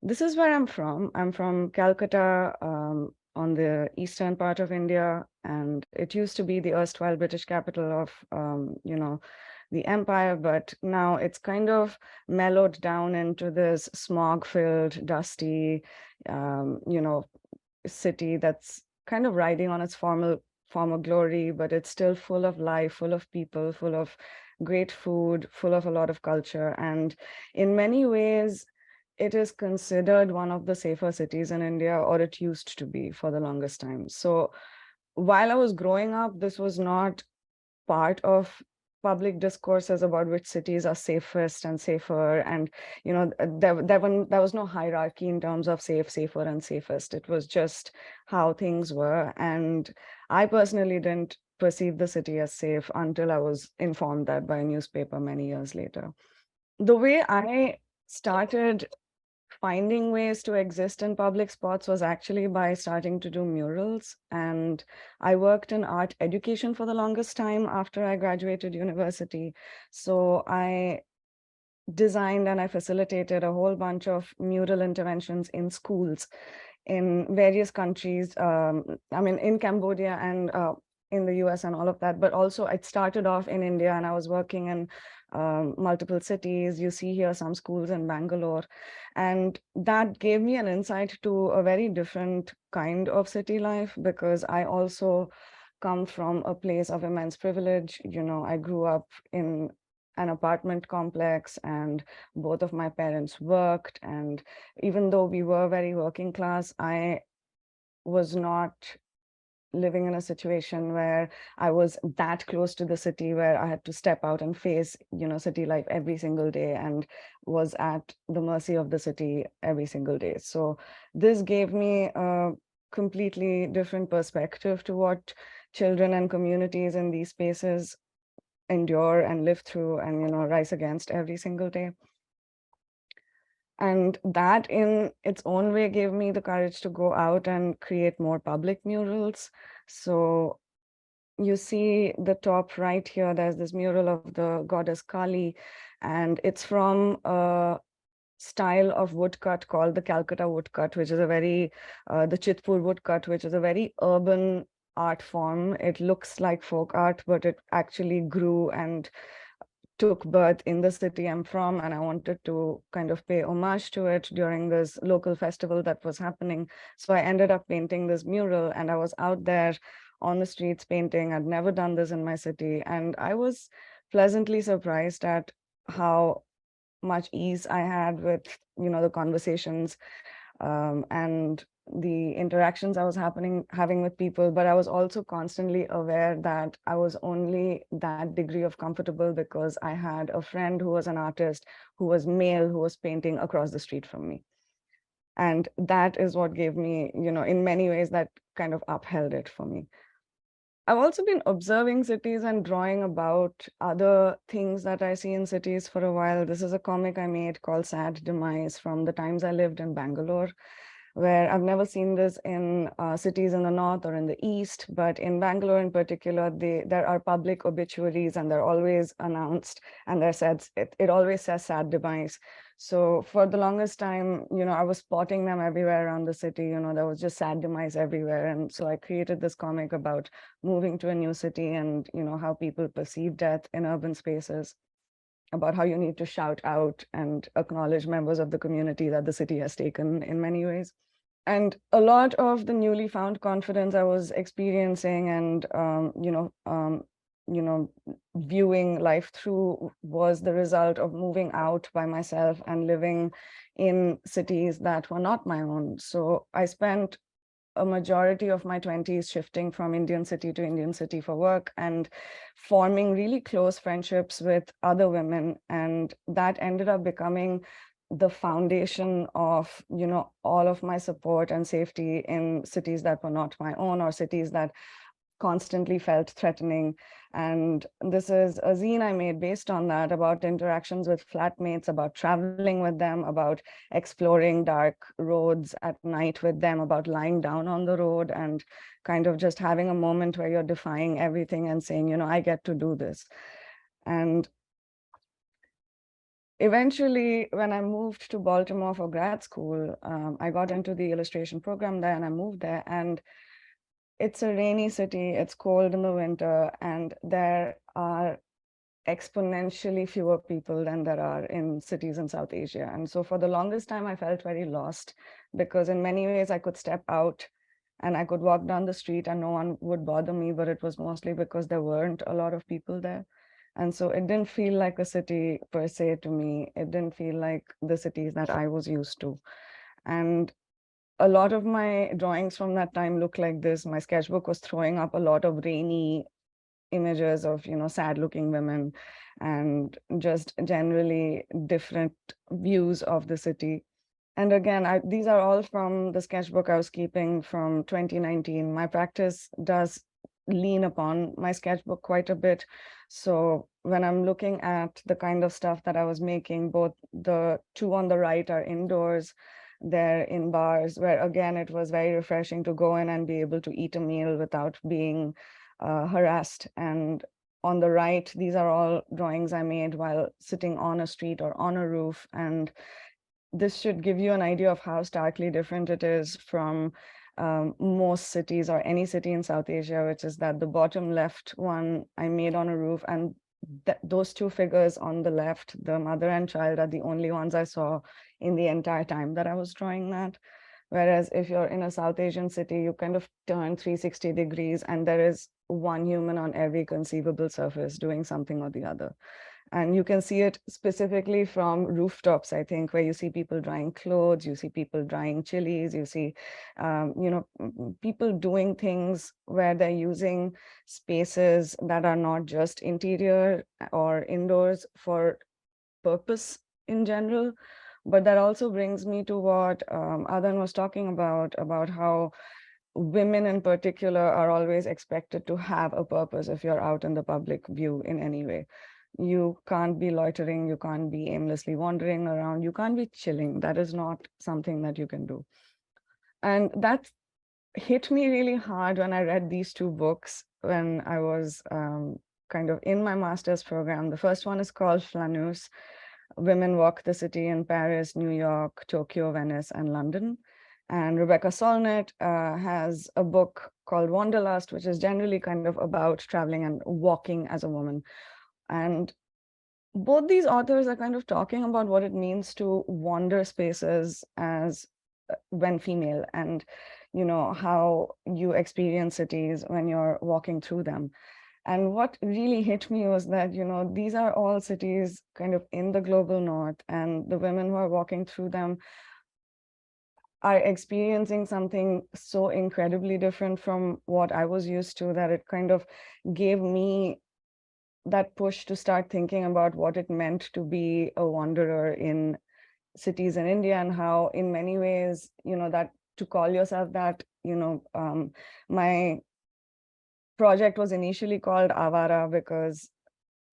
Speaker 4: this is where I'm from. I'm from Calcutta, on the eastern part of India, and it used to be the erstwhile British capital of, the empire, but now it's kind of mellowed down into this smog-filled, dusty, city that's kind of riding on its former glory, but it's still full of life, full of people, full of great food, full of a lot of culture. And in many ways, it is considered one of the safer cities in India, or it used to be for the longest time. So while I was growing up, this was not part of public discourses about which cities are safest and safer. And, there was no hierarchy in terms of safe, safer, and safest. It was just how things were. And I personally didn't perceive the city as safe until I was informed that by a newspaper many years later. The way I started finding ways to exist in public spots was actually by starting to do murals. And I worked in art education for the longest time after I graduated university. So I designed and I facilitated a whole bunch of mural interventions in schools in various countries. In Cambodia and in the US and all of that, but also it started off in India, and I was working in multiple cities. You see here some schools in Bangalore, and that gave me an insight to a very different kind of city life, because I also come from a place of immense privilege. I grew up in an apartment complex, and both of my parents worked. And even though we were very working class, I was not living in a situation where I was that close to the city, where I had to step out and face, city life every single day, and was at the mercy of the city every single day. So this gave me a completely different perspective to what children and communities in these spaces endure and live through and, rise against every single day. And that in its own way gave me the courage to go out and create more public murals. So you see the top right here, there's this mural of the goddess Kali, and it's from a style of woodcut called the Calcutta woodcut, which is a very, the Chitpur woodcut, which is a very urban art form. It looks like folk art, but it actually grew and took birth in the city I'm from, and I wanted to kind of pay homage to it during this local festival that was happening. So I ended up painting this mural, and I was out there on the streets painting. I'd never done this in my city, and I was pleasantly surprised at how much ease I had with, the conversations and the interactions I was having with people. But I was also constantly aware that I was only that degree of comfortable because I had a friend who was an artist, who was male, who was painting across the street from me. And that is what gave me, in many ways, that kind of upheld it for me. I've also been observing cities and drawing about other things that I see in cities for a while. This is a comic I made called Sad Demise from the times I lived in Bangalore, where I've never seen this in cities in the north or in the east, but in Bangalore in particular, there are public obituaries, and they're always announced, and it always says sad demise. So for the longest time, I was spotting them everywhere around the city. There was just sad demise everywhere. And so I created this comic about moving to a new city and, how people perceive death in urban spaces, about how you need to shout out and acknowledge members of the community that the city has taken in many ways. And a lot of the newly found confidence I was experiencing and, viewing life through was the result of moving out by myself and living in cities that were not my own. So I spent a majority of my 20s shifting from Indian city to Indian city for work and forming really close friendships with other women. And that ended up becoming the foundation of, all of my support and safety in cities that were not my own, or cities that constantly felt threatening. And this is a zine I made based on that, about interactions with flatmates, about traveling with them, about exploring dark roads at night with them, about lying down on the road and kind of just having a moment where you're defying everything and saying, I get to do this. And eventually, when I moved to Baltimore for grad school, I got into the illustration program there, and I moved there. And it's a rainy city, it's cold in the winter, and there are exponentially fewer people than there are in cities in South Asia. And so for the longest time, I felt very lost, because in many ways I could step out and I could walk down the street and no one would bother me, but it was mostly because there weren't a lot of people there. And so it didn't feel like a city per se to me. It didn't feel like the cities that I was used to. And a lot of my drawings from that time look like this. My sketchbook was throwing up a lot of rainy images of, sad looking women, and just generally different views of the city. And again, these are all from the sketchbook I was keeping from 2019. My practice does lean upon my sketchbook quite a bit. So when I'm looking at the kind of stuff that I was making, both the two on the right are indoors. They're in bars, where again, it was very refreshing to go in and be able to eat a meal without being harassed. And on the right, these are all drawings I made while sitting on a street or on a roof. And this should give you an idea of how starkly different it is from most cities or any city in South Asia, which is that the bottom left one I made on a roof, and those two figures on the left, the mother and child, are the only ones I saw in the entire time that I was drawing that. Whereas if you're in a South Asian city, you kind of turn 360 degrees and there is one human on every conceivable surface doing something or the other. And you can see it specifically from rooftops, I think, where you see people drying clothes, you see people drying chilies, you see, people doing things where they're using spaces that are not just interior or indoors for purpose in general. But that also brings me to what Adan was talking about how women in particular are always expected to have a purpose if you're out in the public view in any way. You can't be loitering, you can't be aimlessly wandering around, you can't be chilling. That is not something that you can do. And that hit me really hard when I read these two books when I was kind of in my master's program. The first one is called Flanneus, Women Walk the City in Paris, New York, Tokyo, Venice, and London. And Rebecca Solnit has a book called Wanderlust, which is generally kind of about traveling and walking as a woman. And both these authors are kind of talking about what it means to wander spaces as when female, and how you experience cities when you're walking through them. And what really hit me was that, these are all cities kind of in the global north, and the women who are walking through them are experiencing something so incredibly different from what I was used to, that it kind of gave me that push to start thinking about what it meant to be a wanderer in cities in India, and how in many ways, that to call yourself that, my project was initially called Avara because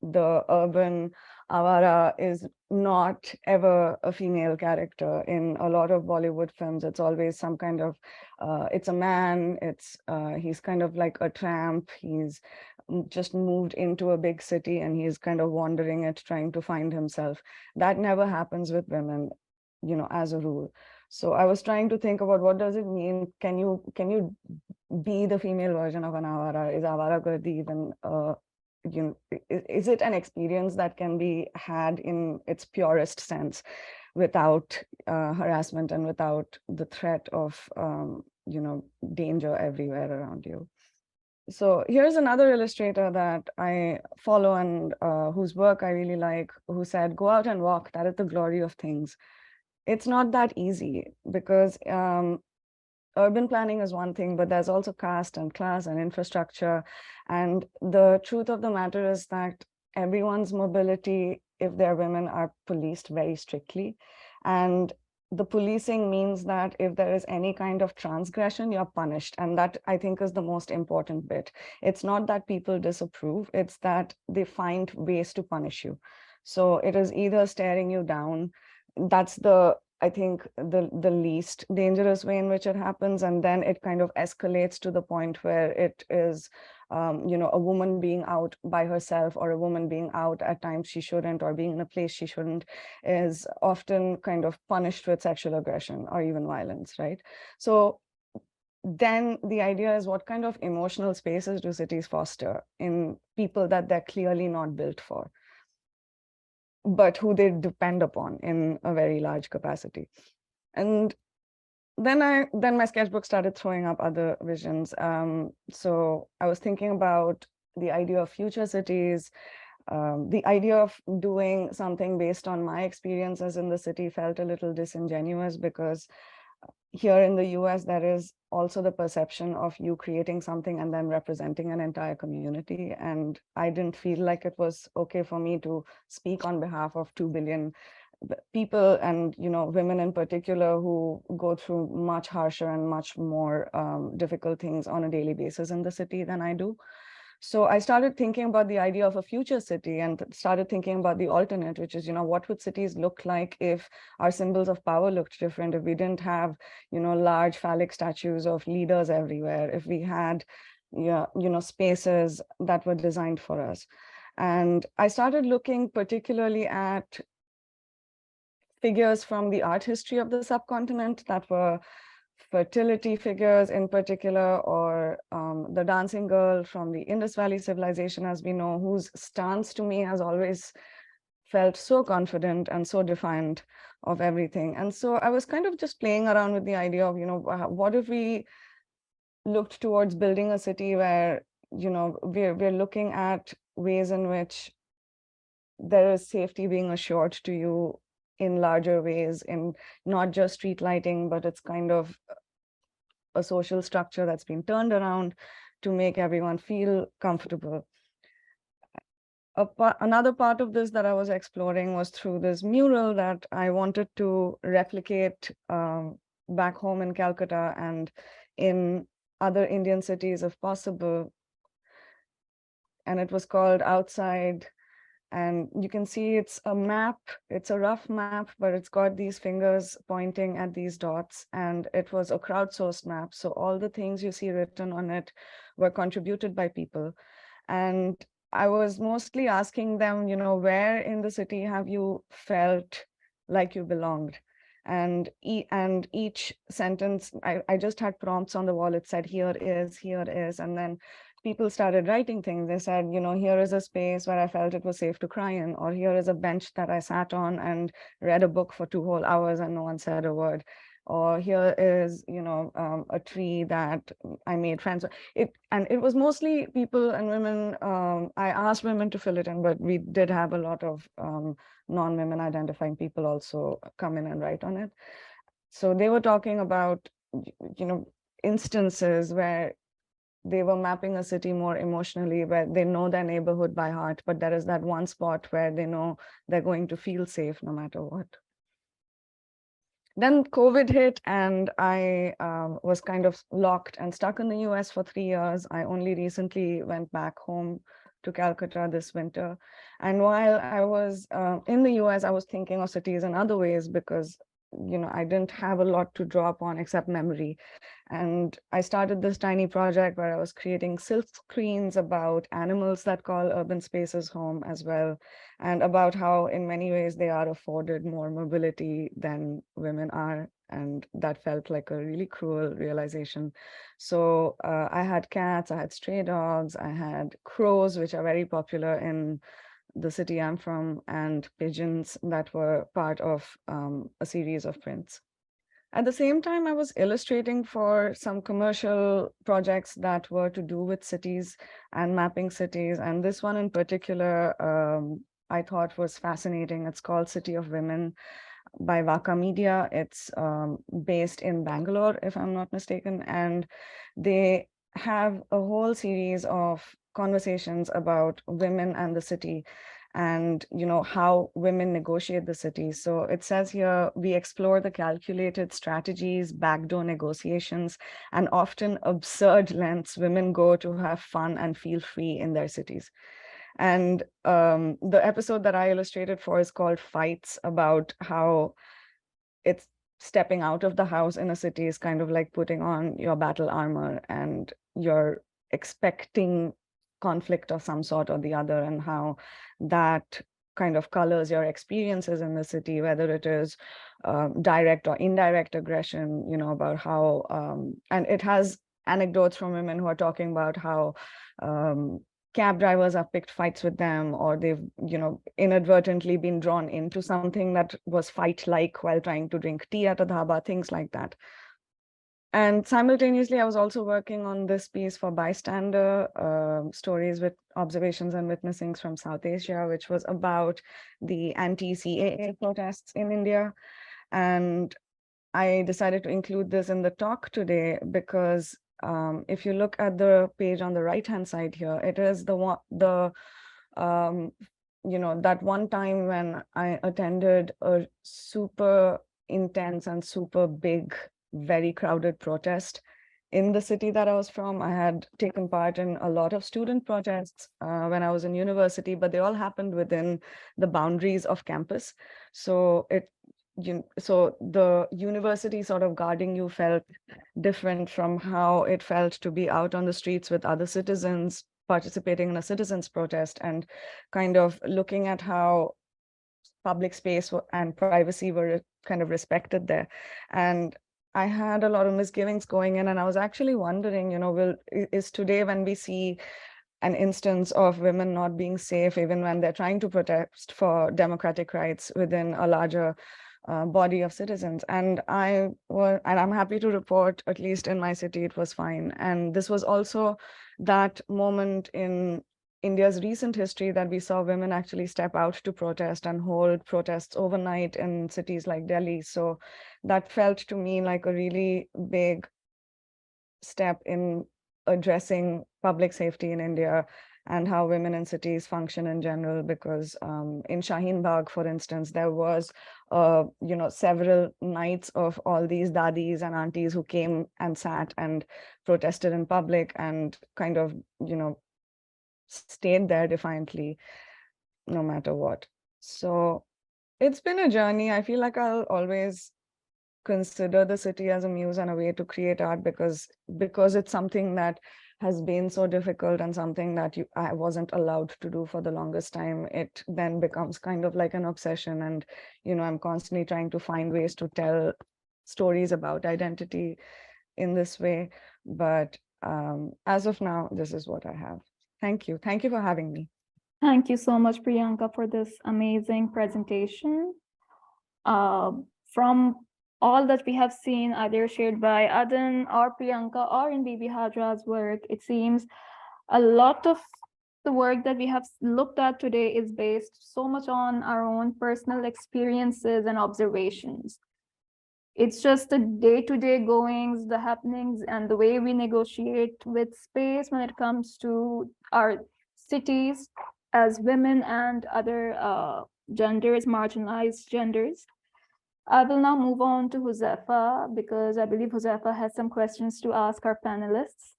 Speaker 4: the urban Avara is not ever a female character. In a lot of Bollywood films, it's always some kind of, it's a man, he's kind of like a tramp, he's just moved into a big city and he's kind of wandering it, trying to find himself. That never happens with women, as a rule. So I was trying to think about, what does it mean? Can you be the female version of an Avara? Is Avara Gardi even is it an experience that can be had in its purest sense without harassment and without the threat of danger everywhere around you? So here's another illustrator that I follow and whose work I really like, who said, go out and walk, that is the glory of things. It's not that easy, because urban planning is one thing, but there's also caste and class and infrastructure. And the truth of the matter is that everyone's mobility, if they're women, are policed very strictly. And the policing means that if there is any kind of transgression, you're punished. And that, I think, is the most important bit. It's not that people disapprove, it's that they find ways to punish you. So it is either staring you down. That's the I think the least dangerous way in which it happens, and then it kind of escalates to the point where it is, a woman being out by herself, or a woman being out at times she shouldn't, or being in a place she shouldn't, is often kind of punished with sexual aggression or even violence, right? So then the idea is, what kind of emotional spaces do cities foster in people that they're clearly not built for, but who they depend upon in a very large capacity? And then my sketchbook started throwing up other visions. So I was thinking about the idea of future cities. The idea of doing something based on my experiences in the city felt a little disingenuous, because here in the US, there is also the perception of you creating something and then representing an entire community. And I didn't feel like it was okay for me to speak on behalf of 2 billion people, and women in particular, who go through much harsher and much more difficult things on a daily basis in the city than I do. So I started thinking about the idea of a future city, and started thinking about the alternate, which is, what would cities look like if our symbols of power looked different, if we didn't have, large phallic statues of leaders everywhere, if we had, spaces that were designed for us. And I started looking particularly at figures from the art history of the subcontinent that were fertility figures in particular, or the dancing girl from the Indus Valley civilization, as we know, whose stance to me has always felt so confident and so defiant of everything. And so I was kind of just playing around with the idea of, what if we looked towards building a city where, we're looking at ways in which there is safety being assured to you in larger ways, in not just street lighting, but it's kind of a social structure that's been turned around to make everyone feel comfortable. Another part of this that I was exploring was through this mural that I wanted to replicate back home in Calcutta and in other Indian cities if possible. And it was called Outside. And you can see it's a map, it's a rough map, but it's got these fingers pointing at these dots, and it was a crowdsourced map. So all the things you see written on it were contributed by people. And I was mostly asking them, where in the city have you felt like you belonged? And each sentence, I just had prompts on the wall. It said, here is, and then people started writing things. They said, here is a space where I felt it was safe to cry in, or here is a bench that I sat on and read a book for 2 whole hours and no one said a word, or here is, a tree that I made friends with. And it was mostly people and women. I asked women to fill it in, but we did have a lot of non-women identifying people also come in and write on it. So they were talking about, instances where they were mapping a city more emotionally, where they know their neighborhood by heart, but there is that one spot where they know they're going to feel safe no matter what. Then COVID hit, and I was kind of locked and stuck in the US for 3 years. I only recently went back home to Calcutta this winter. And while I was in the US, I was thinking of cities in other ways, because I didn't have a lot to draw upon except memory. And I started this tiny project where I was creating silk screens about animals that call urban spaces home as well, and about how in many ways they are afforded more mobility than women are. And that felt like a really cruel realization. So I had cats, I had stray dogs, I had crows, which are very popular in the city I'm from, and pigeons that were part of a series of prints. At the same time, I was illustrating for some commercial projects that were to do with cities and mapping cities. And this one in particular, I thought was fascinating. It's called City of Women by Vaka Media. It's based in Bangalore, if I'm not mistaken. And they have a whole series of conversations about women and the city, and how women negotiate the city. So it says here, we explore the calculated strategies, backdoor negotiations, and often absurd lengths women go to have fun and feel free in their cities. And the episode that I illustrated for is called Fights, about how it's stepping out of the house in a city is kind of like putting on your battle armor, and you're expecting conflict of some sort or the other, and how that kind of colors your experiences in the city, whether it is direct or indirect aggression, about how, and it has anecdotes from women who are talking about how cab drivers have picked fights with them, or they've, inadvertently been drawn into something that was fight-like while trying to drink tea at a dhaba, things like that. And simultaneously, I was also working on this piece for Bystander, stories with observations and witnessings from South Asia, which was about the anti-CAA protests in India. And I decided to include this in the talk today because if you look at the page on the right-hand side here, it is that one time when I attended a super intense and super big, very crowded protest in the city that I was from. I had taken part in a lot of student protests when I was in university, but they all happened within the boundaries of campus. So so the university sort of guarding you felt different from how it felt to be out on the streets with other citizens participating in a citizens protest, and kind of looking at how public space and privacy were kind of respected there. And I had a lot of misgivings going in, and I was actually wondering, is today when we see an instance of women not being safe, even when they're trying to protest for democratic rights within a larger body of citizens. And I'm happy to report, at least in my city, it was fine. And this was also that moment in India's recent history that we saw women actually step out to protest and hold protests overnight in cities like Delhi. So that felt to me like a really big step in addressing public safety in India and how women in cities function in general, because in Shaheen Bagh, for instance, there was, several nights of all these dadis and aunties who came and sat and protested in public and kind of, stayed there defiantly, no matter what. So it's been a journey. I feel like I'll always consider the city as a muse and a way to create art because it's something that has been so difficult and something that I wasn't allowed to do for the longest time. It then becomes kind of like an obsession, and I'm constantly trying to find ways to tell stories about identity in this way. But as of now, this is what I have. Thank you for having me.
Speaker 1: Thank you so much, Priyanka, for this amazing presentation. From all that we have seen, either shared by Adan or Priyanka or in Bibi Hajra's work, it seems a lot of the work that we have looked at today is based so much on our own personal experiences and observations. It's just the day-to-day goings, the happenings, and the way we negotiate with space when it comes to our cities as women and other genders, marginalized genders. I will now move on to Josefa because I believe Josefa has some questions to ask our panelists.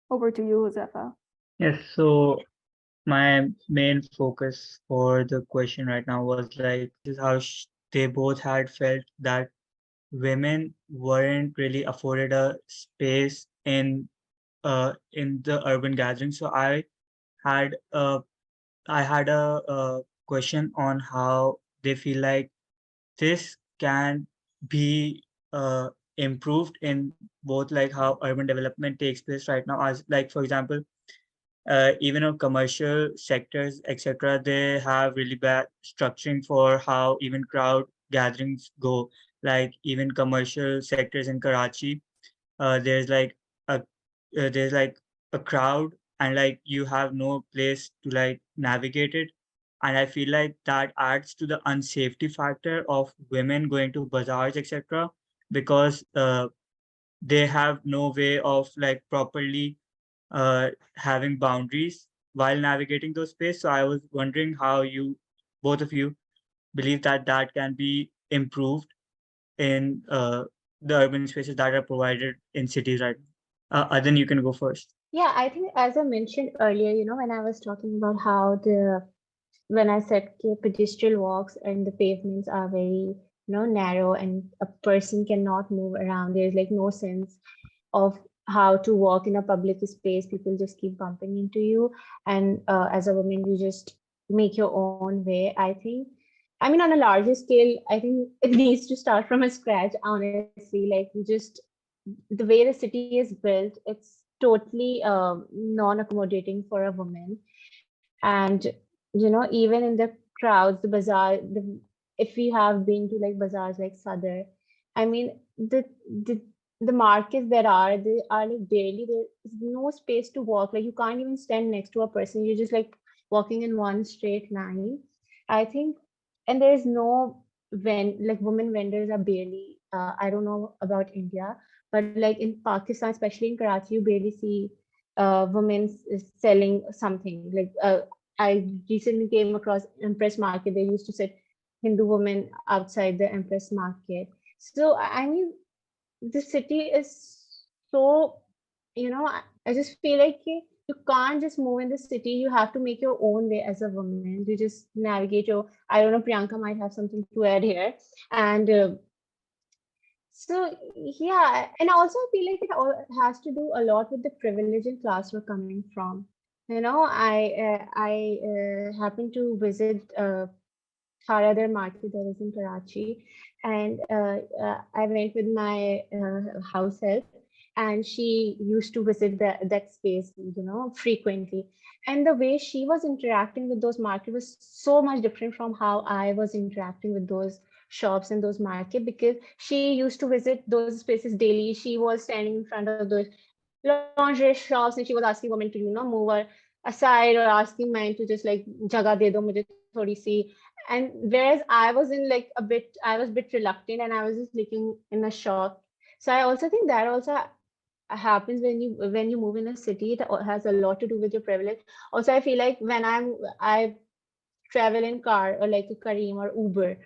Speaker 1: Over to you, Josefa.
Speaker 2: Yes, so my main focus for the question right now was like, this is how they both had felt that women weren't really afforded a space in the urban gathering. So I had a question on how they feel like this can be improved in both like how urban development takes place right now, as like for example, even on commercial sectors, etc., they have really bad structuring for how even crowd gatherings go. Like even commercial sectors in Karachi, there's like a crowd, and like you have no place to like navigate it. And I feel like that adds to the unsafety factor of women going to bazaars, etc., because they have no way of like properly having boundaries while navigating those spaces. So I was wondering how both of you, believe that that can be improved in the urban spaces that are provided in cities right now. Adan, you can go first.
Speaker 3: Yeah, I think as I mentioned earlier, when I was talking about how when I said pedestrian walks and the pavements are very narrow, and a person cannot move around. There's like no sense of how to walk in a public space. People just keep bumping into you, and as a woman, you just make your own way. I think, I mean, on a larger scale, I think it needs to start from a scratch, honestly. Like, you just, the way the city is built, it's totally non-accommodating for a woman. And even in the crowds, the bazaar, if we have been to like bazaars like Sadar, I mean, the the markets that are, they are like barely, there is no space to walk. Like, you can't even stand next to a person. You're just like walking in one straight line, I think. And there's no, when like women vendors are barely, I don't know about India, but like in Pakistan, especially in Karachi, you barely see women selling something. Like, I recently came across Empress Market. They used to set Hindu women outside the Empress Market. So I mean, the city is so, I just feel like you can't just move in the city. You have to make your own way as a woman. You just navigate your, I don't know, Priyanka might have something to add here. And so yeah, and also I feel like it all has to do a lot with the privilege and class we're coming from. I happened to visit Haradar market that is in Karachi, and I went with my house help, and she used to visit that space, frequently. And the way she was interacting with those markets was so much different from how I was interacting with those shops and those market, because she used to visit those spaces daily. She was standing in front of those lingerie shops, and she was asking women to move her aside, or asking men to just like jaga de do mujhe thodi si. And whereas I was in like I was a bit reluctant, and I was just looking in a shock. So I also think that also happens when you move in a city. It has a lot to do with your privilege. Also, I feel like when I travel in car, or like a Kareem or Uber,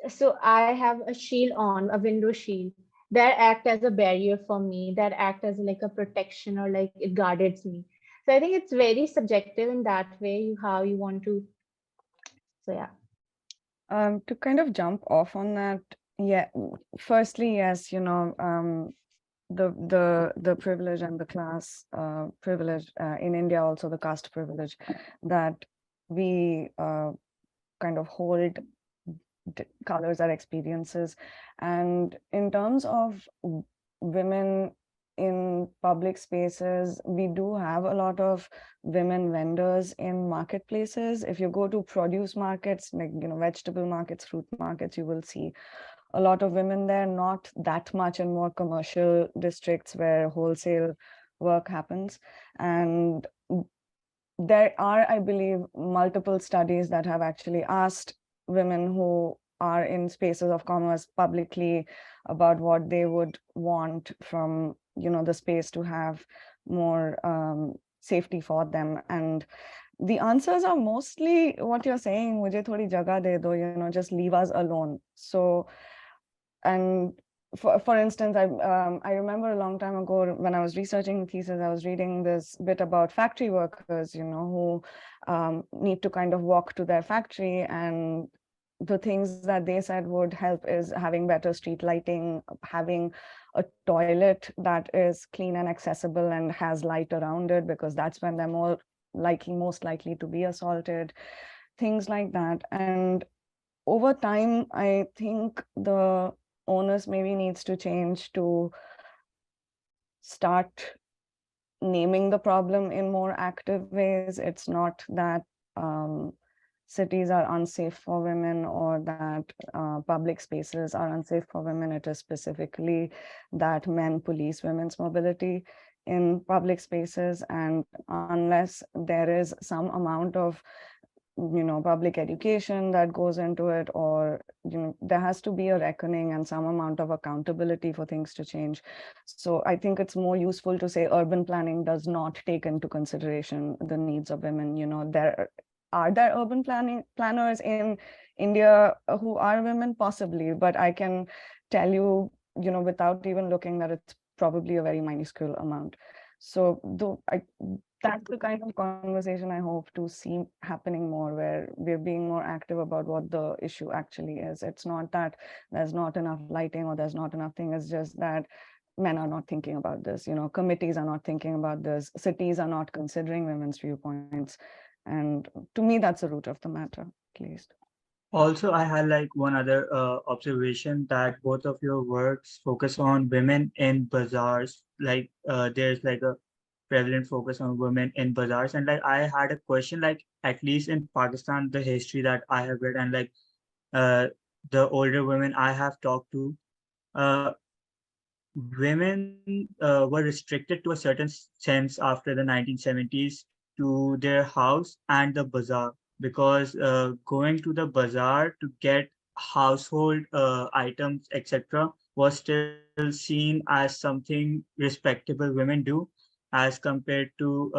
Speaker 3: so I have a shield on, a window shield, that act as a barrier for me, that act as like a protection, or like it guards me. So I think it's very subjective in that way, how you want to. So yeah.
Speaker 4: To kind of jump off on that, yeah, firstly, yes, the privilege and the class privilege in India, also the caste privilege that we kind of hold colors our experiences. And in terms of women in public spaces, we do have a lot of women vendors in marketplaces. If you go to produce markets, like vegetable markets, fruit markets, you will see a lot of women there, not that much in more commercial districts where wholesale work happens. And there are, I believe, multiple studies that have actually asked women who are in spaces of commerce publicly about what they would want from the space to have more safety for them. And the answers are mostly what you're saying, mujhe thodi jagah de do, just leave us alone. So, and for instance, I remember a long time ago when I was researching thesis, I was reading this bit about factory workers, who need to kind of walk to their factory, and the things that they said would help is having better street lighting, having a toilet that is clean and accessible and has light around it, because that's when they're most likely to be assaulted, things like that. And over time, I think the onus maybe needs to change to start naming the problem in more active ways. It's not that cities are unsafe for women, or that public spaces are unsafe for women. It is specifically that men police women's mobility in public spaces. And unless there is some amount of public education that goes into it, or there has to be a reckoning and some amount of accountability for things to change. So I think it's more useful to say urban planning does not take into consideration the needs of women. There urban planners in India who are women? Possibly, but I can tell you, without even looking, that it's probably a very minuscule amount. So that's the kind of conversation I hope to see happening more, where we're being more active about what the issue actually is. It's not that there's not enough lighting or there's not enough thing. It's just that men are not thinking about this. Committees are not thinking about this. Cities are not considering women's viewpoints. And to me, that's the root of the matter, at least.
Speaker 2: Also, I had like one other observation that both of your works focus on women in bazaars. Like there's like a prevalent focus on women in bazaars. And like I had a question, like at least in Pakistan, the history that I have read and like uh, the older women I have talked to, uh, women were restricted to a certain sense after the 1970s to their house and the bazaar, because going to the bazaar to get household items, etc., was still seen as something respectable women do, as compared to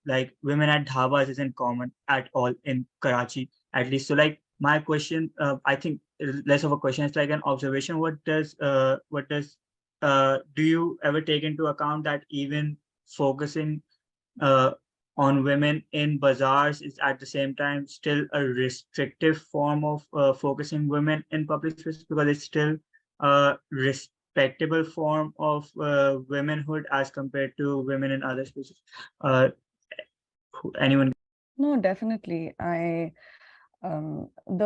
Speaker 2: like women at dhabas isn't common at all in Karachi, at least. So like my question, I think less of a question, it's like an observation. Do you ever take into account that even focusing uh, on women in bazaars is at the same time still a restrictive form of focusing women in public spaces, because it's still a respectable form of womanhood as compared to women in other spaces? Uh, Anyone?
Speaker 4: No, definitely. The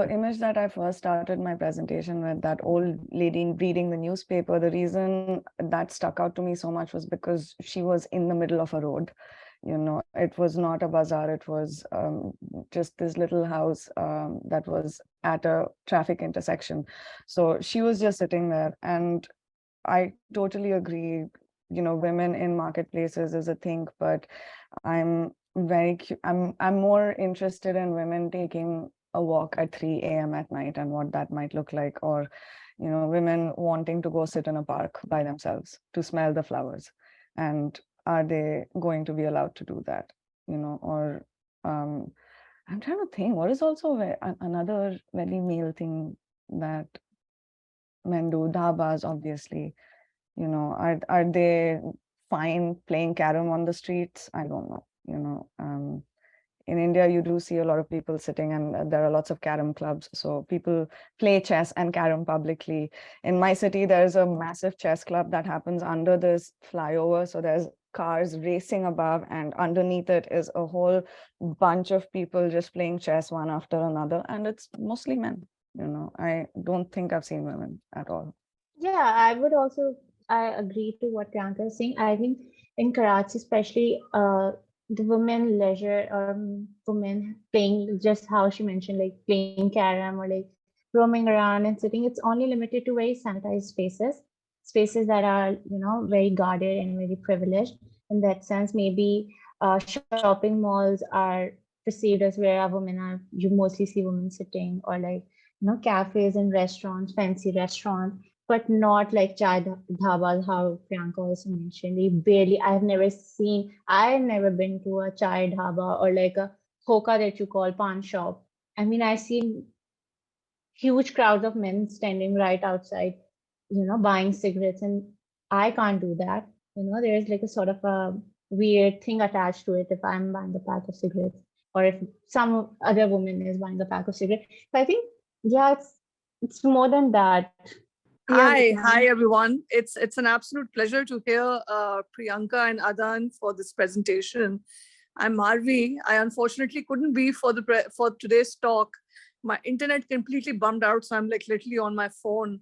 Speaker 4: image that I first started my presentation with, that old lady reading the newspaper, the reason that stuck out to me so much was because she was in the middle of a road. It was not a bazaar, it was just this little house that was at a traffic intersection. So she was just sitting there, and I totally agree. Women in marketplaces is a thing, but I'm I'm more interested in women taking a walk at 3 a.m. at night and what that might look like, or women wanting to go sit in a park by themselves to smell the flowers, and are they going to be allowed to do that? Or I'm trying to think, what is also another very male thing that men do? Dhabas, obviously. Are they fine playing carom on the streets? I don't know. In India, you do see a lot of people sitting, and there are lots of carom clubs. So people play chess and carom publicly. In my city, there's a massive chess club that happens under this flyover. So there's cars racing above, and underneath it is a whole bunch of people just playing chess one after another. And it's mostly men. I don't think I've seen women at all.
Speaker 3: Yeah, I agree to what Priyanka is saying. I think in Karachi, especially, the women leisure or women playing, just how she mentioned, like playing carom or like roaming around and sitting, it's only limited to very sanitized spaces that are, very guarded and very privileged. In that sense, maybe shopping malls are perceived as where you mostly see women sitting, or like, cafes and restaurants, fancy restaurants, but not like chai dhabas, how Priyanka also mentioned. I've never been to a chai dhaba or like a hoka that you call pawn shop. I mean, I've seen huge crowds of men standing right outside, buying cigarettes, and I can't do that. There's like a sort of a weird thing attached to it if I'm buying a pack of cigarettes, or if some other woman is buying a pack of cigarettes. So I think, yeah, it's more than that. Yeah,
Speaker 5: Hi everyone. It's an absolute pleasure to hear Priyanka and Adan for this presentation. I'm Marvi. I unfortunately couldn't be for today's talk. My internet completely bummed out, so I'm like literally on my phone.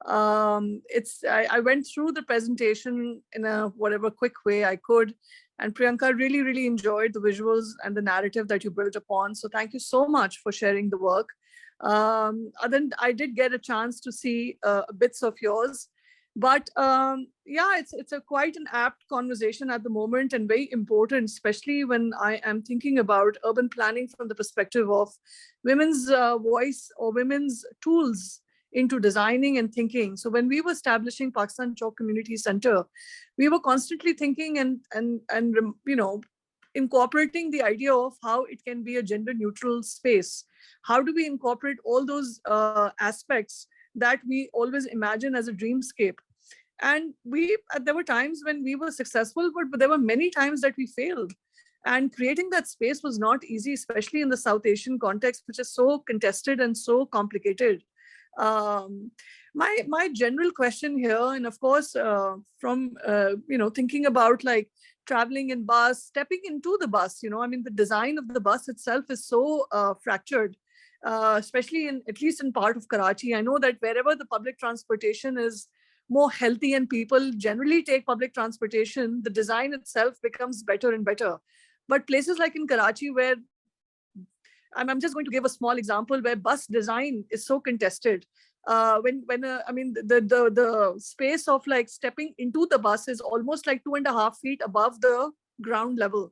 Speaker 5: I went through the presentation in a whatever quick way I could, and Priyanka really enjoyed the visuals and the narrative that you built upon. So thank you so much for sharing the work. Then I did get a chance to see bits of yours, but yeah, it's a quite an apt conversation at the moment, and very important, especially when I am thinking about urban planning from the perspective of women's voice or women's tools into designing and thinking. So when we were establishing Pakistan Chowk Community Center, we were constantly thinking and incorporating the idea of how it can be a gender neutral space. How do we incorporate all those aspects that we always imagine as a dreamscape? And there were times when we were successful, but there were many times that we failed. And creating that space was not easy, especially in the South Asian context, which is so contested and so complicated. My general question here, and of course, from thinking about like traveling in bus, stepping into the bus, I mean, the design of the bus itself is so fractured, especially at least in part of Karachi. I know that wherever the public transportation is more healthy and people generally take public transportation, the design itself becomes better and better. But places like in Karachi, where I'm just going to give a small example where bus design is so contested. The space of like stepping into the bus is almost like 2.5 feet above the ground level.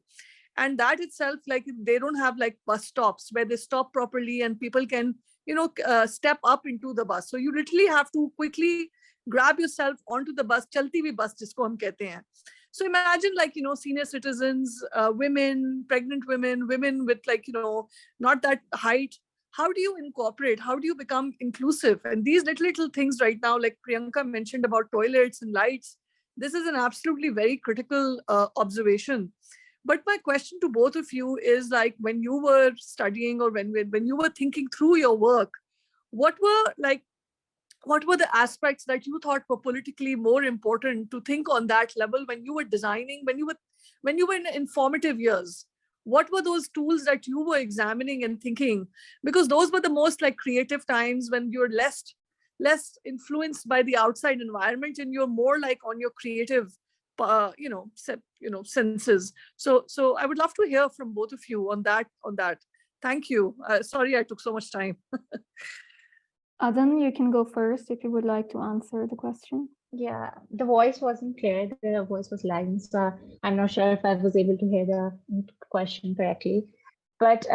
Speaker 5: And that itself, like they don't have like bus stops where they stop properly and people can, step up into the bus. So you literally have to quickly grab yourself onto the bus, chalti bhi bus jisko hum kehte hain. So imagine like, senior citizens, women, pregnant women, women with like, not that height. How do you incorporate? How do you become inclusive? And these little things right now, like Priyanka mentioned about toilets and lights, this is an absolutely very critical observation. But my question to both of you is like, when you were studying or when you were thinking through your work, what were the aspects that you thought were politically more important to think on that level when you were designing, when you were in informative years? What were those tools that you were examining and thinking? Because those were the most like creative times when you're less influenced by the outside environment and you're more like on your creative senses. So I would love to hear from both of you on that. Thank you. Sorry I took so much time.
Speaker 1: Adan, you can go first if you would like to answer the question.
Speaker 3: Yeah, the voice wasn't clear. The voice was lagging, so I'm not sure if I was able to hear the question correctly. But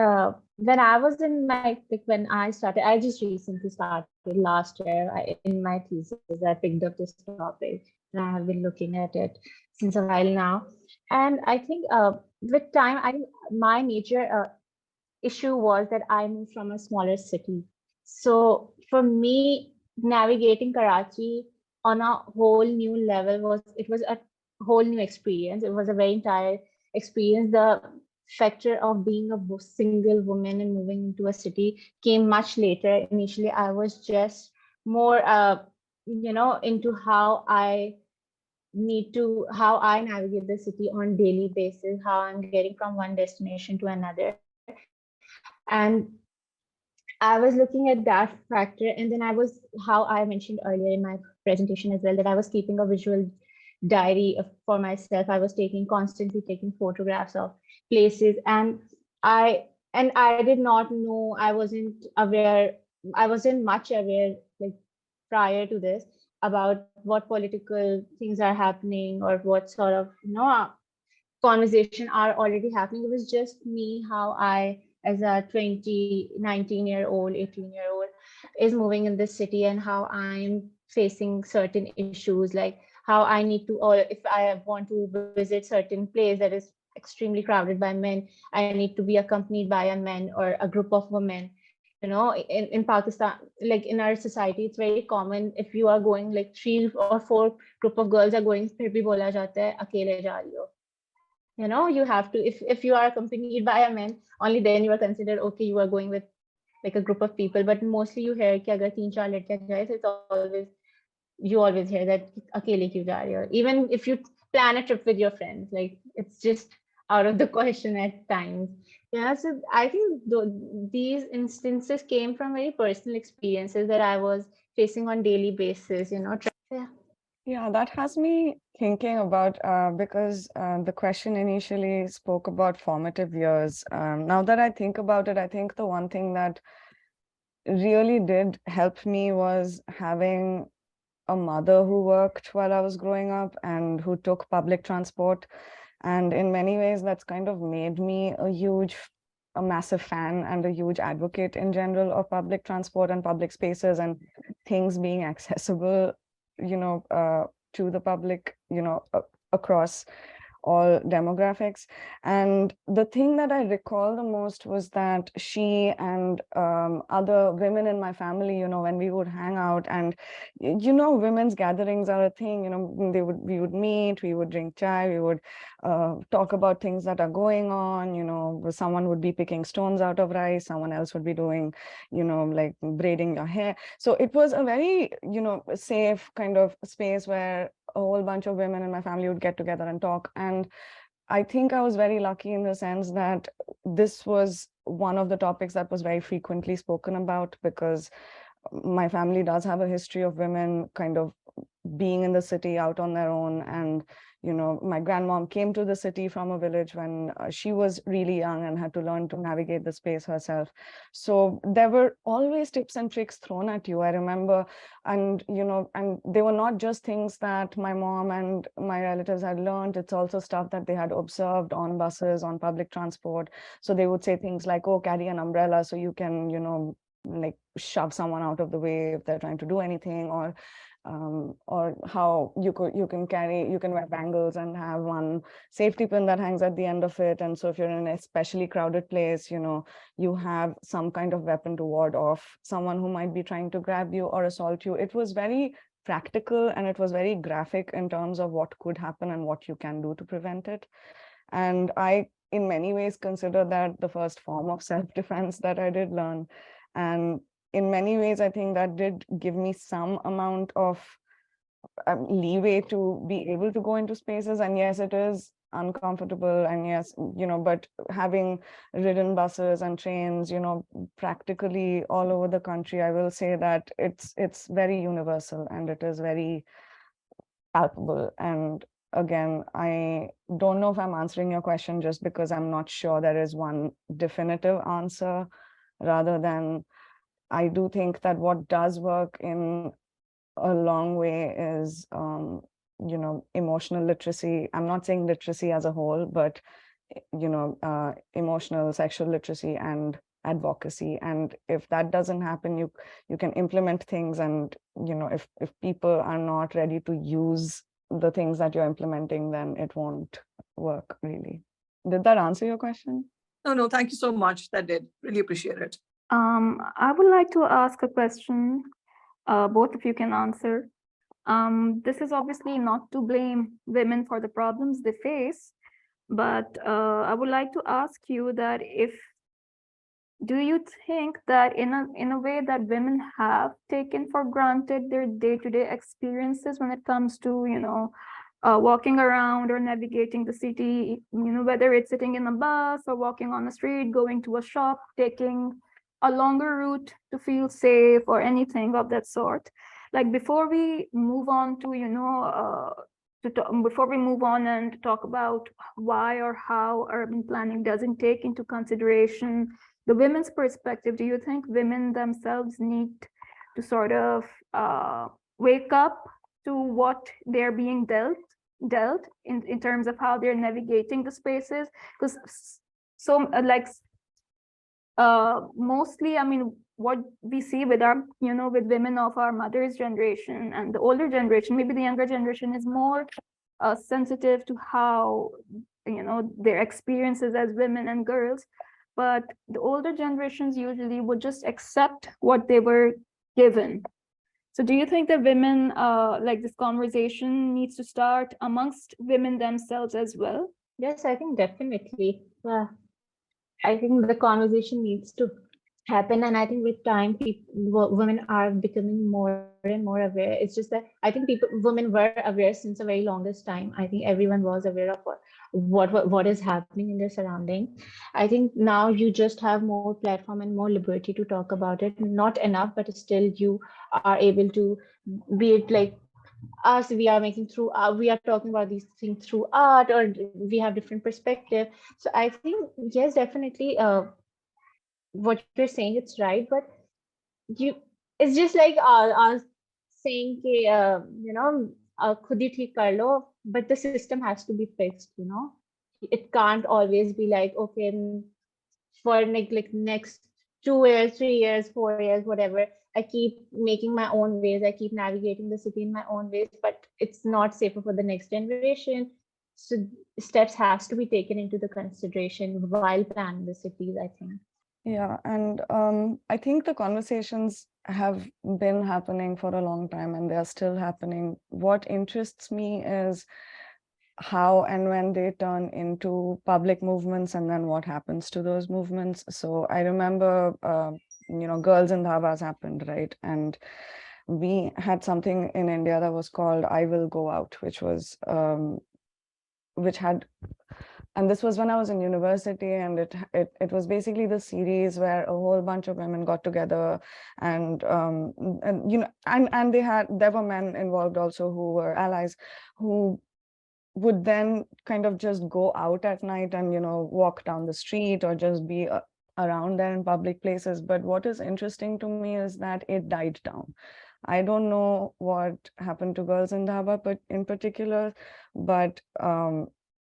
Speaker 3: when I was when I started, I just recently started last year. In my thesis, I picked up this topic, and I have been looking at it since a while now. And I think with time, my major issue was that I moved from a smaller city. So for me, navigating Karachi on a whole new level was a whole new experience. It was a very entire experience. The factor of being a single woman and moving into a city came much later. Initially, I was just more into how I navigate the city on daily basis, how I'm getting from one destination to another. And I was looking at that factor, and then how I mentioned earlier in my presentation as well, that I was keeping a visual diary for myself. I was constantly taking photographs of places, and I did not know, I wasn't much aware like prior to this about what political things are happening or what sort of conversation are already happening. It was just me, how I, as a 19-year-old, 18-year-old, is moving in this city, and how I'm facing certain issues, like how I need to, or if I want to visit certain place that is extremely crowded by men, I need to be accompanied by a man or a group of women. In Pakistan, like in our society, it's very common if you are going, like 3 or 4 group of girls are going, phir bhi bola jata hai akele ja rahi ho. You have to, if you are accompanied by a man, only then you are considered okay, you are going with like a group of people. But mostly you hear ki agar 3-4 ladkiyan jaye, so you always hear that akele kyun ja rahi ho. Even if you plan a trip with your friends, like it's just out of the question at times. Yeah, so I think these instances came from very personal experiences that I was facing on daily basis.
Speaker 4: Yeah, that has me thinking about, because the question initially spoke about formative years. Now that I think about it, I think the one thing that really did help me was having a mother who worked while I was growing up and who took public transport. And in many ways, that's kind of made me a massive fan and a huge advocate in general of public transport and public spaces and things being accessible to the public, across all demographics. And the thing that I recall the most was that she and other women in my family, when we would hang out, and women's gatherings are a thing, we would meet, we would drink chai, we would talk about things that are going on, someone would be picking stones out of rice, someone else would be doing, like braiding your hair. So it was a very, safe kind of space where a whole bunch of women in my family would get together and talk. And I think I was very lucky in the sense that this was one of the topics that was very frequently spoken about, because my family does have a history of women kind of being in the city out on their own. And my grandmom came to the city from a village when she was really young and had to learn to navigate the space herself. So there were always tips and tricks thrown at you, I remember. And and they were not just things that my mom and my relatives had learned. It's also stuff that they had observed on buses, on public transport. So they would say things like, oh, carry an umbrella so you can like shove someone out of the way if they're trying to do anything, or how you can wear bangles and have one safety pin that hangs at the end of it. And so if you're in an especially crowded place, you have some kind of weapon to ward off someone who might be trying to grab you or assault you. It was very practical and it was very graphic in terms of what could happen and what you can do to prevent it. And I, in many ways, consider that the first form of self-defense that I did learn. And in many ways, I think that did give me some amount of leeway to be able to go into spaces. And yes, it is uncomfortable. And yes, but having ridden buses and trains, practically all over the country, I will say that it's very universal and it is very palpable. And again, I don't know if I'm answering your question just because I'm not sure there is one definitive answer, rather than I do think that what does work in a long way is, emotional literacy. I'm not saying literacy as a whole, but, emotional, sexual literacy and advocacy. And if that doesn't happen, you can implement things. And, if people are not ready to use the things that you're implementing, then it won't work really. Did that answer your question?
Speaker 5: No, thank you so much. That did. Really appreciate it.
Speaker 1: I would like to ask a question. Both of you can answer. This is obviously not to blame women for the problems they face, but I would like to ask you that do you think that in a way that women have taken for granted their day-to-day experiences when it comes to, walking around or navigating the city, whether it's sitting in a bus or walking on the street, going to a shop, taking a longer route to feel safe or anything of that sort? Like before we move on to, before we move on and talk about why or how urban planning doesn't take into consideration the women's perspective, do you think women themselves need to sort of wake up to what they're being dealt in terms of how they're navigating the spaces? Because so mostly, I mean, what we see with our, with women of our mother's generation and the older generation, maybe the younger generation is more sensitive to how, their experiences as women and girls. But the older generations usually would just accept what they were given. So do you think that women, like this conversation needs to start amongst women themselves as well?
Speaker 3: Yes, I think definitely. I think the conversation needs to happen, and I think with time, women are becoming more and more aware. It's just that I think women were aware since the very longest time. I think everyone was aware of what is happening in their surrounding. I think now you just have more platform and more liberty to talk about it. Not enough, but still you are able to, be it like us, we are making through we are talking about these things through art, or we have different perspective. So I think yes, definitely what you're saying, it's right, but it's just like saying khud hi theek kar lo, but the system has to be fixed. It can't always be like, okay, for like next 2 years, 3 years, 4 years, whatever, I keep making my own ways, I keep navigating the city in my own ways, but it's not safer for the next generation. So steps has to be taken into the consideration while planning the cities, I think.
Speaker 4: Yeah, and I think the conversations have been happening for a long time and they are still happening. What interests me is how and when they turn into public movements and then what happens to those movements. So I remember, Girls in Dhabas happened, right? And we had something in India that was called I Will Go Out, which had, and this was when I was in university, and it was basically the series where a whole bunch of women got together, and there were men involved also who were allies, who would then kind of just go out at night and walk down the street or just be around there in public places. But what is interesting to me is that it died down. I don't know what happened to Girls in Dhaba, but in particular, but from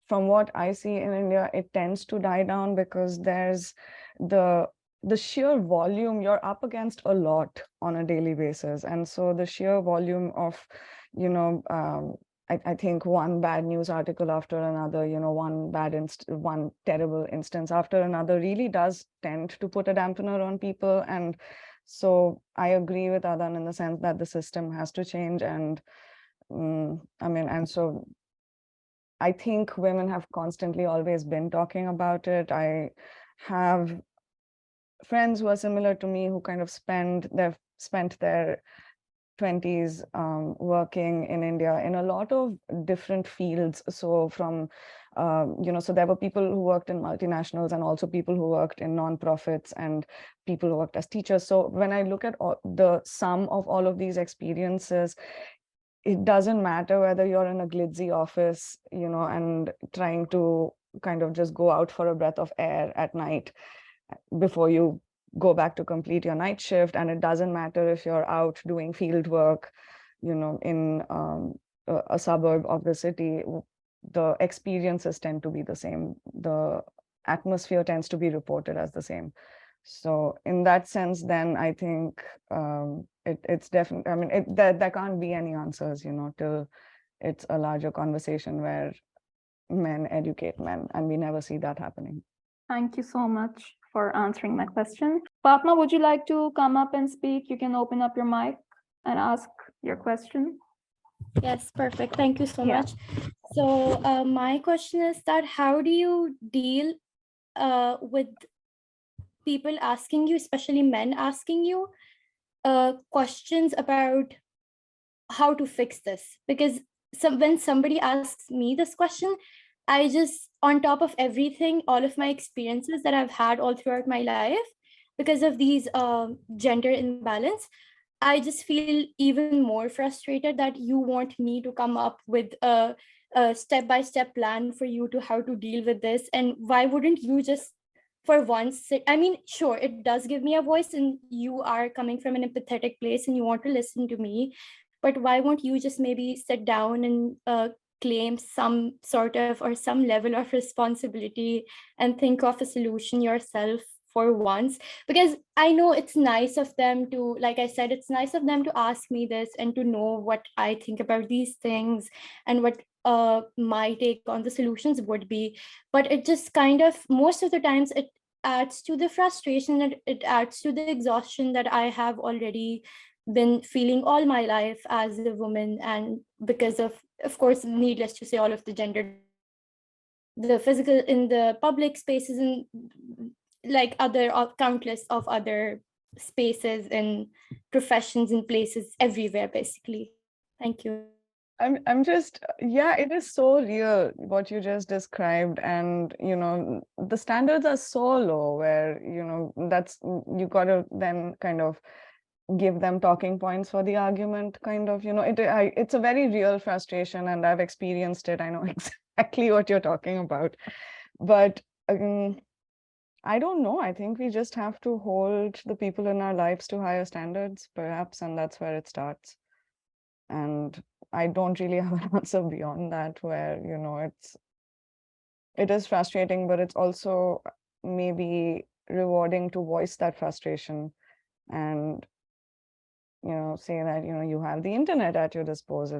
Speaker 4: what I see in India, it tends to die down because there's the sheer volume. You're up against a lot on a daily basis, and so the sheer volume of, I think one bad news article after another, one terrible instance after another really does tend to put a dampener on people. And so I agree with Adan in the sense that the system has to change. And and so I think women have constantly always been talking about it. I have friends who are similar to me who kind of spent their 20s working in India in a lot of different fields. So from, so there were people who worked in multinationals and also people who worked in nonprofits and people who worked as teachers. So when I look at the sum of all of these experiences, it doesn't matter whether you're in a glitzy office, and trying to kind of just go out for a breath of air at night before you go back to complete your night shift. And it doesn't matter if you're out doing field work, in a suburb of the city, the experiences tend to be the same. The atmosphere tends to be reported as the same. So in that sense, then I think it's definitely, there can't be any answers, till it's a larger conversation where men educate men, and we never see that happening.
Speaker 1: Thank you so much for answering my question. Fatma, would you like to come up and speak? You can open up your mic and ask your question.
Speaker 6: Yes, perfect. Thank you so
Speaker 1: Yeah.
Speaker 6: much. So my question is that how do you deal with people asking you, especially men asking you questions about how to fix this? Because when somebody asks me this question, I just, on top of everything, all of my experiences that I've had all throughout my life, because of these gender imbalance, I just feel even more frustrated that you want me to come up with a step-by-step plan for you to how to deal with this. And why wouldn't you just for once I mean, sure, it does give me a voice and you are coming from an empathetic place and you want to listen to me, but why won't you just maybe sit down and claim some sort of or some level of responsibility and think of a solution yourself for once? Because I know it's nice of them to, like I said, it's nice of them to ask me this and to know what I think about these things and what my take on the solutions would be. But it just kind of, most of the times, it adds to the frustration and it adds to the exhaustion that I have already been feeling all my life as a woman. And because of course, needless to say, all of the gender, the physical in the public spaces and like other countless of other spaces and professions and places everywhere, basically. Thank you.
Speaker 4: I'm just, yeah, it is so real what you just described. And, the standards are so low where, that's, you got to then kind of give them talking points for the argument, kind of, it's a very real frustration and I've experienced it. I know exactly what you're talking about. But I don't know. I think we just have to hold the people in our lives to higher standards, perhaps, and that's where it starts. And I don't really have an answer beyond that, where, it is frustrating, but it's also maybe rewarding to voice that frustration and say that, you have the internet at your disposal,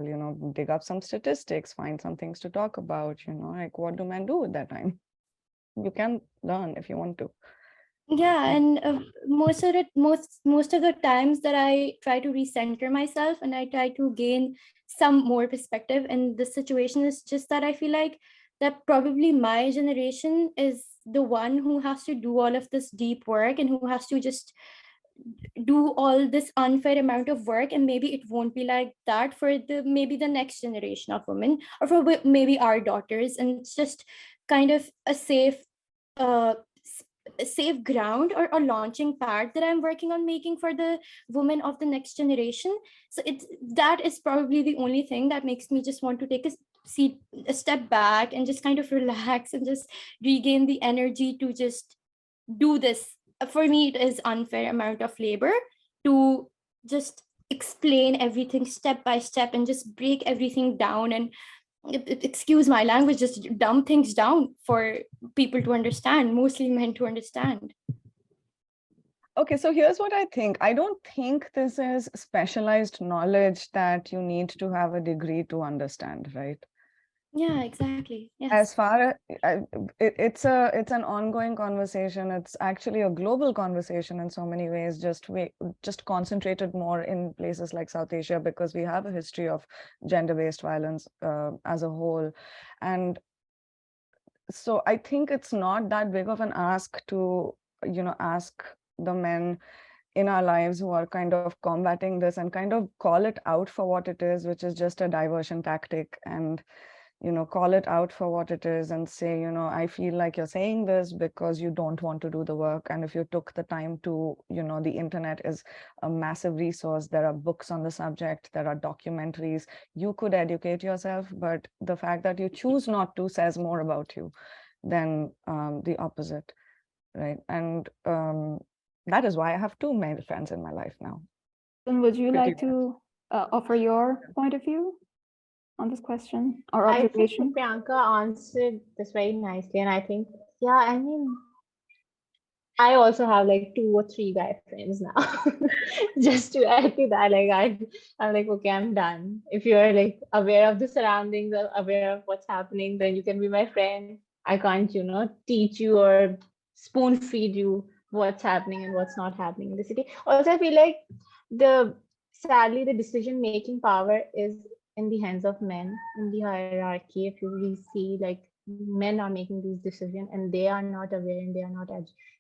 Speaker 4: dig up some statistics, find some things to talk about, like what do men do with that time? You can learn if you want to.
Speaker 6: Yeah, and most of the times that I try to recenter myself and I try to gain some more perspective in this situation, is just that I feel like that probably my generation is the one who has to do all of this deep work and who has to just do all this unfair amount of work, and maybe it won't be like that for maybe the next generation of women, or for maybe our daughters, and it's just kind of a safe safe ground or a launching pad that I'm working on making for the women of the next generation. So that is probably the only thing that makes me just want to take a step back and just kind of relax and just regain the energy to just do this. For me, it is unfair amount of labor to just explain everything step by step and just break everything down and, excuse my language, just dumb things down for people to understand, mostly men to understand.
Speaker 4: Okay, so here's what I think. I don't think this is specialized knowledge that you need to have a degree to understand, right?
Speaker 6: Yeah, exactly. Yes.
Speaker 4: As far as it's an ongoing conversation. It's actually a global conversation in so many ways, just concentrated more in places like South Asia, because we have a history of gender-based violence as a whole. And so I think it's not that big of an ask to, ask the men in our lives who are kind of combating this and kind of call it out for what it is, which is just a diversion tactic, and call it out for what it is and say, I feel like you're saying this because you don't want to do the work. And if you took the time to, the internet is a massive resource. There are books on the subject, there are documentaries, you could educate yourself. But the fact that you choose not to says more about you than the opposite, right? And that is why I have two male friends in my life now.
Speaker 1: And would you like to offer your point of view on this question or
Speaker 3: I think
Speaker 1: observation?
Speaker 3: Priyanka answered this very nicely, and I think, yeah, I mean, I also have like 2 or 3 guy friends now. Just to add to that, like I'm like, okay, I'm done. If you're like aware of the surroundings or aware of what's happening, then you can be my friend. I can't, teach you or spoon feed you what's happening and what's not happening in the city. Also, I feel like sadly the decision making power is in the hands of men in the hierarchy. If we see, like, men are making these decisions and they are not aware and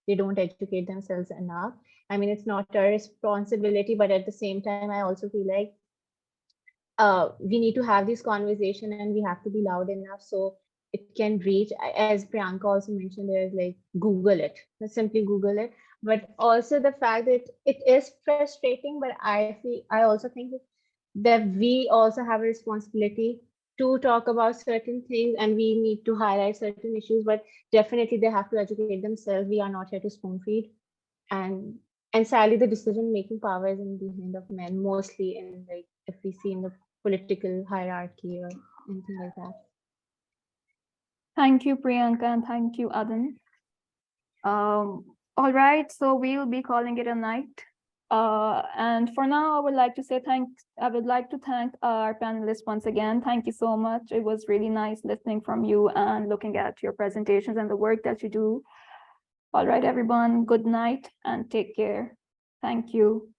Speaker 3: they don't educate themselves enough. I mean, it's not our responsibility, but at the same time, I also feel like we need to have this conversation and we have to be loud enough so it can reach. As Priyanka also mentioned, there's like Google it, simply Google it. But also the fact that it is frustrating, but I also think that we also have a responsibility to talk about certain things and we need to highlight certain issues, but definitely they have to educate themselves. We are not here to spoon feed. And sadly, the decision making power is in the hand of men, mostly in, like, if we see in the political hierarchy or anything like that.
Speaker 1: Thank you, Priyanka, and thank you, Adan. All right, so we'll be calling it a night. And for now, I would like to thank our panelists once again. Thank you so much. It was really nice listening from you and looking at your presentations and the work that you do. All right, everyone, good night and take care. Thank you.